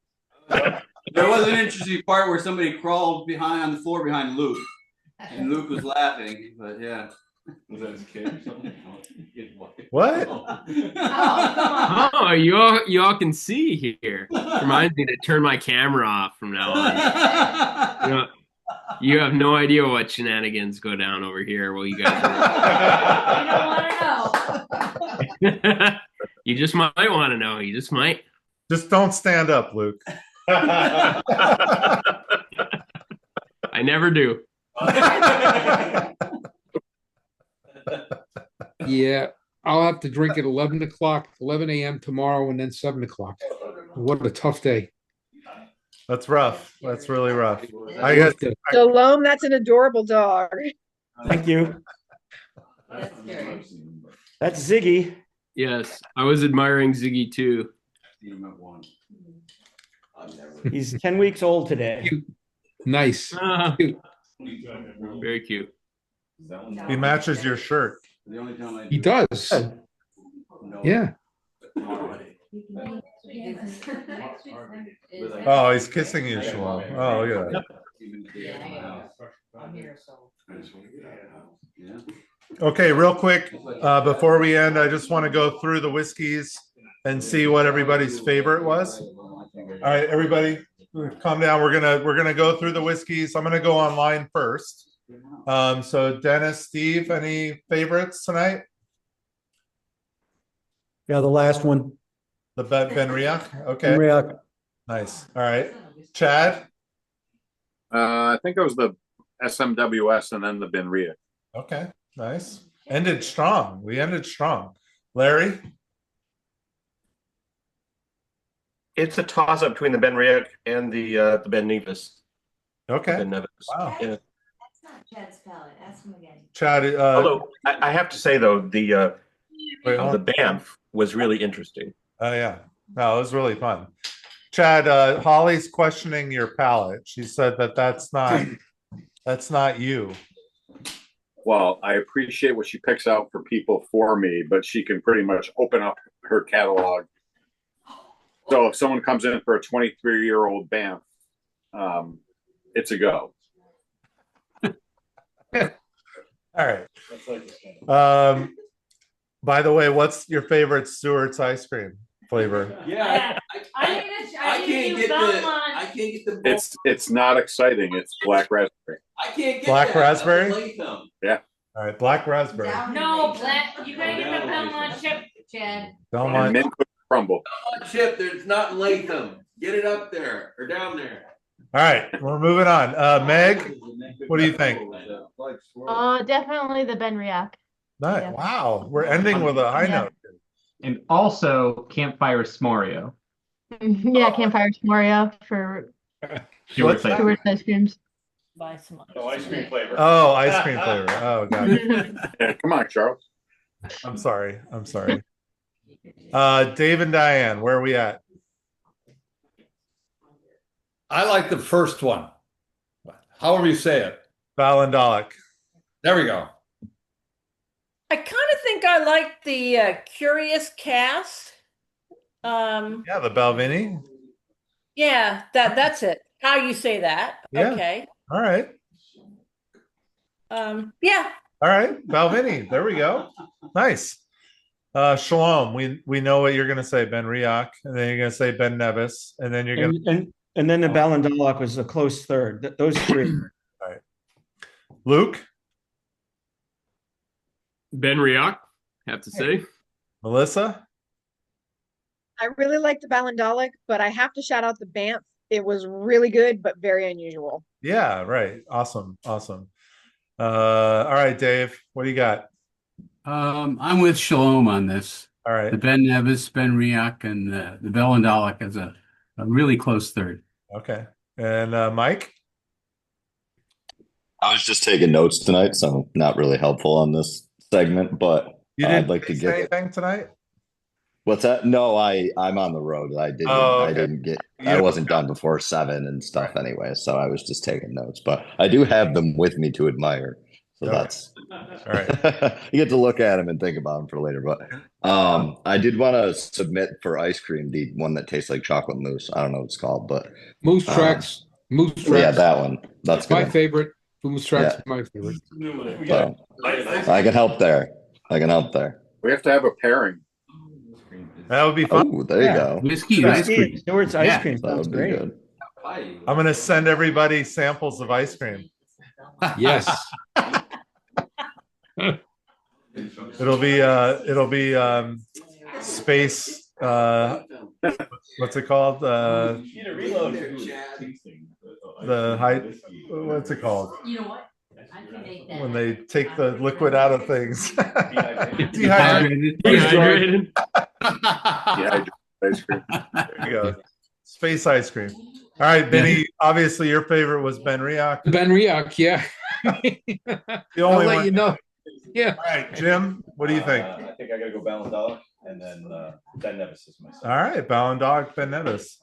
There was an interesting part where somebody crawled on the floor behind Luke, and Luke was laughing. But yeah, Was that his kid or something? What? Oh, you all can see here. Reminds me to turn my camera off from now on. You have no idea what shenanigans go down over here while you guys are. You don't wanna know. You just might want to know. You just might. Just don't stand up, Luke. I never do. Yeah, I'll have to drink at 11 o'clock, 11 a.m. tomorrow, and then 7 o'clock. What a tough day. That's rough. That's really rough. I guess. Shalom, that's an adorable dog. Thank you. That's Ziggy. Yes, I was admiring Ziggy too. He's 10 weeks old today. Nice. Very cute. He matches your shirt. He does. Yeah. Oh, he's kissing you, Shalom. Oh, look at that. Okay, real quick, before we end, I just want to go through the whiskeys and see what everybody's favorite was. All right, everybody, calm down. We're gonna go through the whiskeys. I'm gonna go online first. So Dennis, Steve, any favorites tonight? Yeah, the last one. The BenRiach. Okay. BenRiach. Nice. All right. Chad? I think it was the SMWS and then the BenRiach. Okay. Nice. Ended strong. We ended strong. Larry? It's a toss up between the BenRiach and the Ben Nevis. Okay. Ben Nevis. Wow. Yeah. That's not Chad's palate. Ask him again. Chad, although I have to say though, the hold Banff was really interesting. Oh yeah. No, it was really fun. Chad, Holly's questioning your palate. She said that's not you. Well, I appreciate what she picks out for people for me, but she can pretty much open up her catalog. So if someone comes in for a 23-year-old Banff, it's a go. All right. By the way, what's your favorite Stewart's ice cream flavor? Yeah, I can't get the. It's not exciting. It's black raspberry. I can't get Black that. raspberry? That's Latham. Yeah. All right, black raspberry. No, black. You gotta get the Belmont chip, Chad. Belmont. Mint with crumble. Belmont chip. There's not Latham. Get it up there or down there. All right, we're moving on. Meg, what do you think? Definitely the BenRiach. Nice. Yeah. Wow, we're ending with a high note. And also Campfire S'morio. Yeah, Campfire S'morio for What's that? Stewart's ice creams. Buy some. Oh, ice cream flavor. Oh, ice cream flavor. Oh, got it. Yeah, come on, Charles. I'm sorry. Dave and Diane, where are we at? I like the first one. However you say it. Ballindalloch. There we go. I kind of think I like the Curious Cask. Yeah, the Balvenie. Yeah, that's it. How you say that? Yeah. Okay. All right. Yeah. All right. Balvenie. There we go. Nice. Shalom. We know what you're gonna say, BenRiach, and then you're gonna say Ben Nevis, and then you're gonna And then the Ballindalloch was a close third. Those three. All right. Luke? BenRiach, have to say. Melissa? I really like the Ballindalloch, but I have to shout out the Banff. It was really good, but very unusual. Yeah, right. Awesome. All right, Dave, what do you got? I'm with Shalom on this. All right. The Ben Nevis, BenRiach, and the Ballindalloch as a really close third. Okay. And Mike? I was just taking notes tonight, so not really helpful on this segment, but You didn't I'd like to taste get anything tonight? What's that? No, I'm on the road. I didn't. Oh, okay. I didn't get. You I don't wasn't done before 7 and stuff anyway, so I was just taking notes. But I do have them with me to admire, so Okay. that's All right. you get to look at them and think about them for later. But I did want to submit for ice cream the one that tastes like chocolate mousse. I don't know what it's called, but Moose Tracks. Moose Tracks. yeah, that one. That's my good. favorite. Foolstrack's Yeah. my favorite. So, I can help there. I can help there. We have to have a pairing. That would be fun. Oh, there you go. Whiskey, ice cream. Stewart's ice cream That sounds would be great. good. I'm gonna send everybody samples of ice cream. Yes. It'll be space what's it called? The height, what's it called? You know what? I can make that. When they take the liquid out of things. Dehydrated. Dehydrated. Yeah, ice cream. There you go. Space ice cream. All right, Benny, obviously your favorite was BenRiach. BenRiach, yeah. The only I'll let one. you know. Yeah. All right, Jim, what do you think? I think I gotta go Ballindalloch and then Ben Nevis is my second. All right, Ballindalloch, Ben Nevis.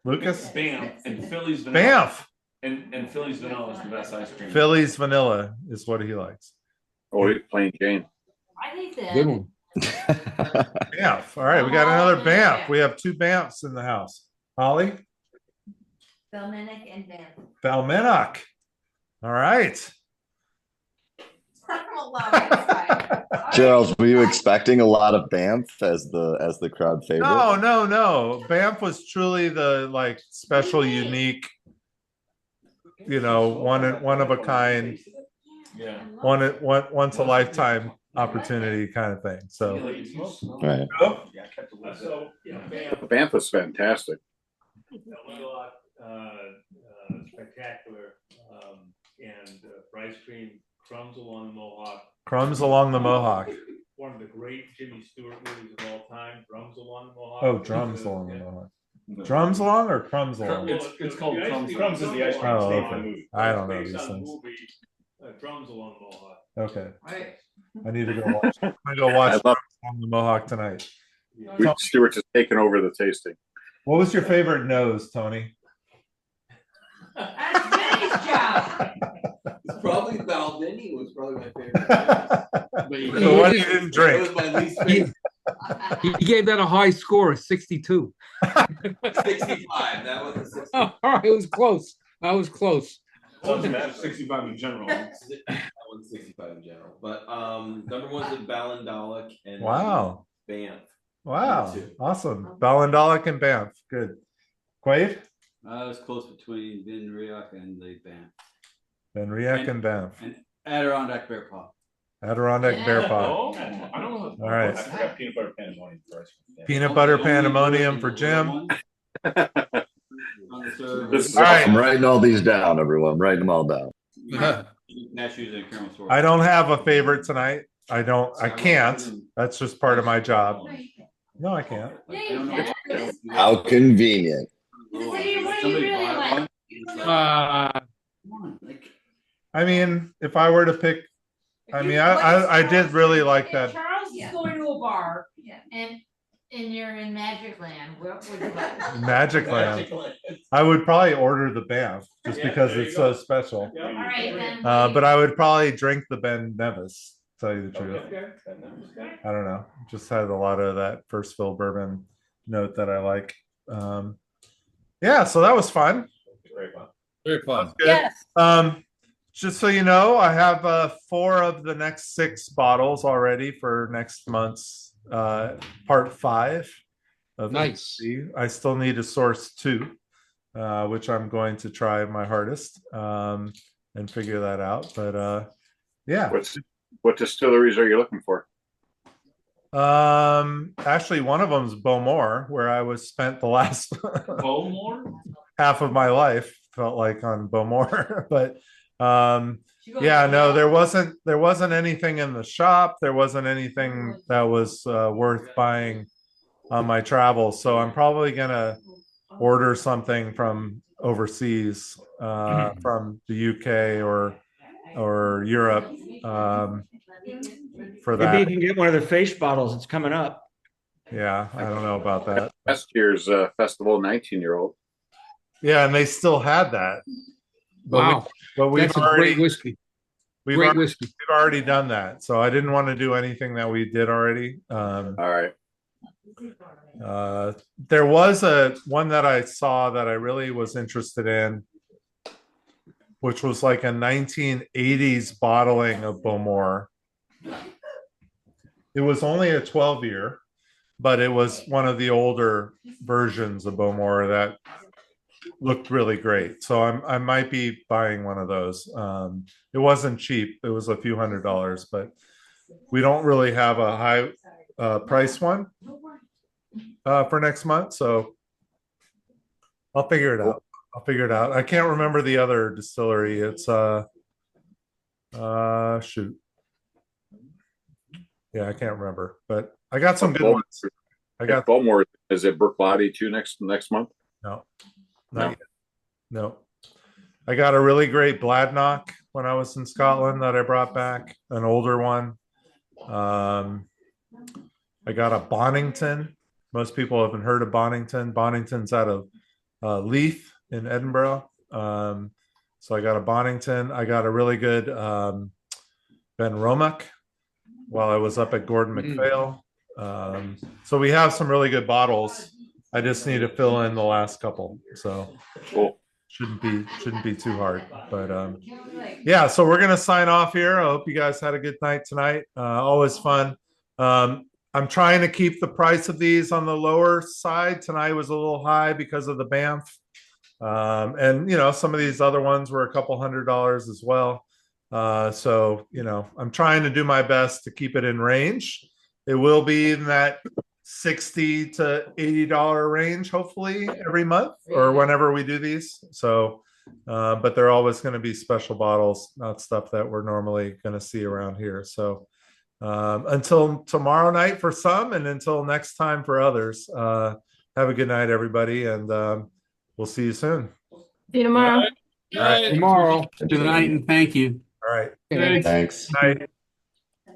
Lucas? Banff and Philly's vanilla. Banff. And Philly's vanilla is the best ice cream. Philly's vanilla is what he likes. Oh, plain Jane. I think that. Good one. Banff. All right, we got another Banff. We have two Banffs in the house. Holly? Balmenach and Banff. Balmenach. All right. Charles, were you expecting a lot of Banff as the crowd favorite? No. Banff was truly the like special, unique, one of a kind, once a lifetime opportunity kind of thing. So, right. Banff was fantastic. Spectacular, and for ice cream, Crumbs Along the Mohawk. Crumbs Along the Mohawk. One of the great Jimmy Stewart movies of all time, Drums Along the Mohawk. Oh, Drums Along the Mohawk. Drums Along or Crumbs Along? It's called Crumbs. Crumbs is the ice cream. Oh, Stay in the okay. movie. I don't know Based these on the things. movie, Drums Along the Mohawk. Okay. Right. I need to go watch. I'm gonna go watch I love- Drums Along the Mohawk tonight. Stuart has taken over the tasting. What was your favorite nose, Tony? That's Benny's job. Probably Balvenie was probably my favorite. So what you didn't drink? It was my least favorite. He gave that a high score of 62. 65. That was a 60. Oh, all right, it was close. That was close. Doesn't matter, 65 in general. That one's 65 in general. But number one's at Ballindalloch and Wow. Banff. Wow. Awesome. Ballindalloch and Banff. Good. Quaid? I was close between BenRiach and the Banff. BenRiach and Banff. And Adirondack Bear Paw. Adirondack Bear Paw. Oh, I don't know. All right. I forgot peanut butter pandemonium for ice cream. Peanut butter pandemonium for Jim. This is All right. I'm writing all these down, everyone. Writing them all down. Cashews and caramel swirl. I don't have a favorite tonight. I can't. That's just part of my job. No, I can't. Yeah, you can. How convenient. What do you really like? I mean, if I were to pick, I did really like If that. Charles is going to a bar and you're in Magic Land, what would you like? Magic Land. I would probably order the Banff just because it's so special. All right, then. But I would probably drink the Ben Nevis, to tell you the truth. I don't know. Just had a lot of that first fill bourbon note that I like. Yeah, so that was fun. Very fun. Good. Yes. Just so you know, I have 4 of the next 6 bottles already for next month's part 5 of Nice. ABC. I still need to source 2, which I'm going to try my hardest and figure that out. But yeah. What distilleries are you looking for? Actually, one of them is Beaumont, where I was spent the last Beaumont? half of my life. Felt like on Beaumont, but yeah, no, there wasn't anything in the shop. There wasn't anything that was worth buying on my travels. So I'm probably gonna order something from overseas, from the UK or Europe, for that. Maybe you can get one of the face bottles. It's coming up. Yeah, I don't know about that. Last year's festival 19-year-old. Yeah, and they still had that. Wow. But we've That's a already great whiskey. we've Great already, whiskey. we've already done that. So I didn't want to do anything that we did already. All right. There was one that I saw that I really was interested in. which was like a 1980s bottling of Bowmore. It was only a 12-year, but it was one of the older versions of Bowmore that looked really great. So I might be buying one of those. It wasn't cheap. It was a few $100s, but we don't really have a high price one for next month. So I'll figure it out. I can't remember the other distillery. It's shoot. Yeah, I can't remember, but I got some good ones. I got Bowmore. Is it Brooklotti too next month? No, not yet. No. I got a really great Bladnoch when I was in Scotland that I brought back, an older one. I got a Bonington. Most people haven't heard of Bonington. Bonington's out of Leith in Edinburgh. So I got a Bonington. I got a really good BenRiach while I was up at Gordon MacPhail. So we have some really good bottles. I just need to fill in the last couple. So cool. Shouldn't be too hard. But yeah, so we're gonna sign off here. I hope you guys had a good night tonight. Always fun. I'm trying to keep the price of these on the lower side. Tonight was a little high because of the Banff. And you know, some of these other ones were a couple $100s as well. So you know, I'm trying to do my best to keep it in range. It will be in that $60 to $80 range, hopefully every month or whenever we do these. So, but they're always going to be special bottles, not stuff that we're normally going to see around here. So, until tomorrow night for some, and until next time for others, have a good night, everybody. And, we'll see you soon. See you tomorrow. All right. Tomorrow. Good night and thank you. All right. Thanks. Night.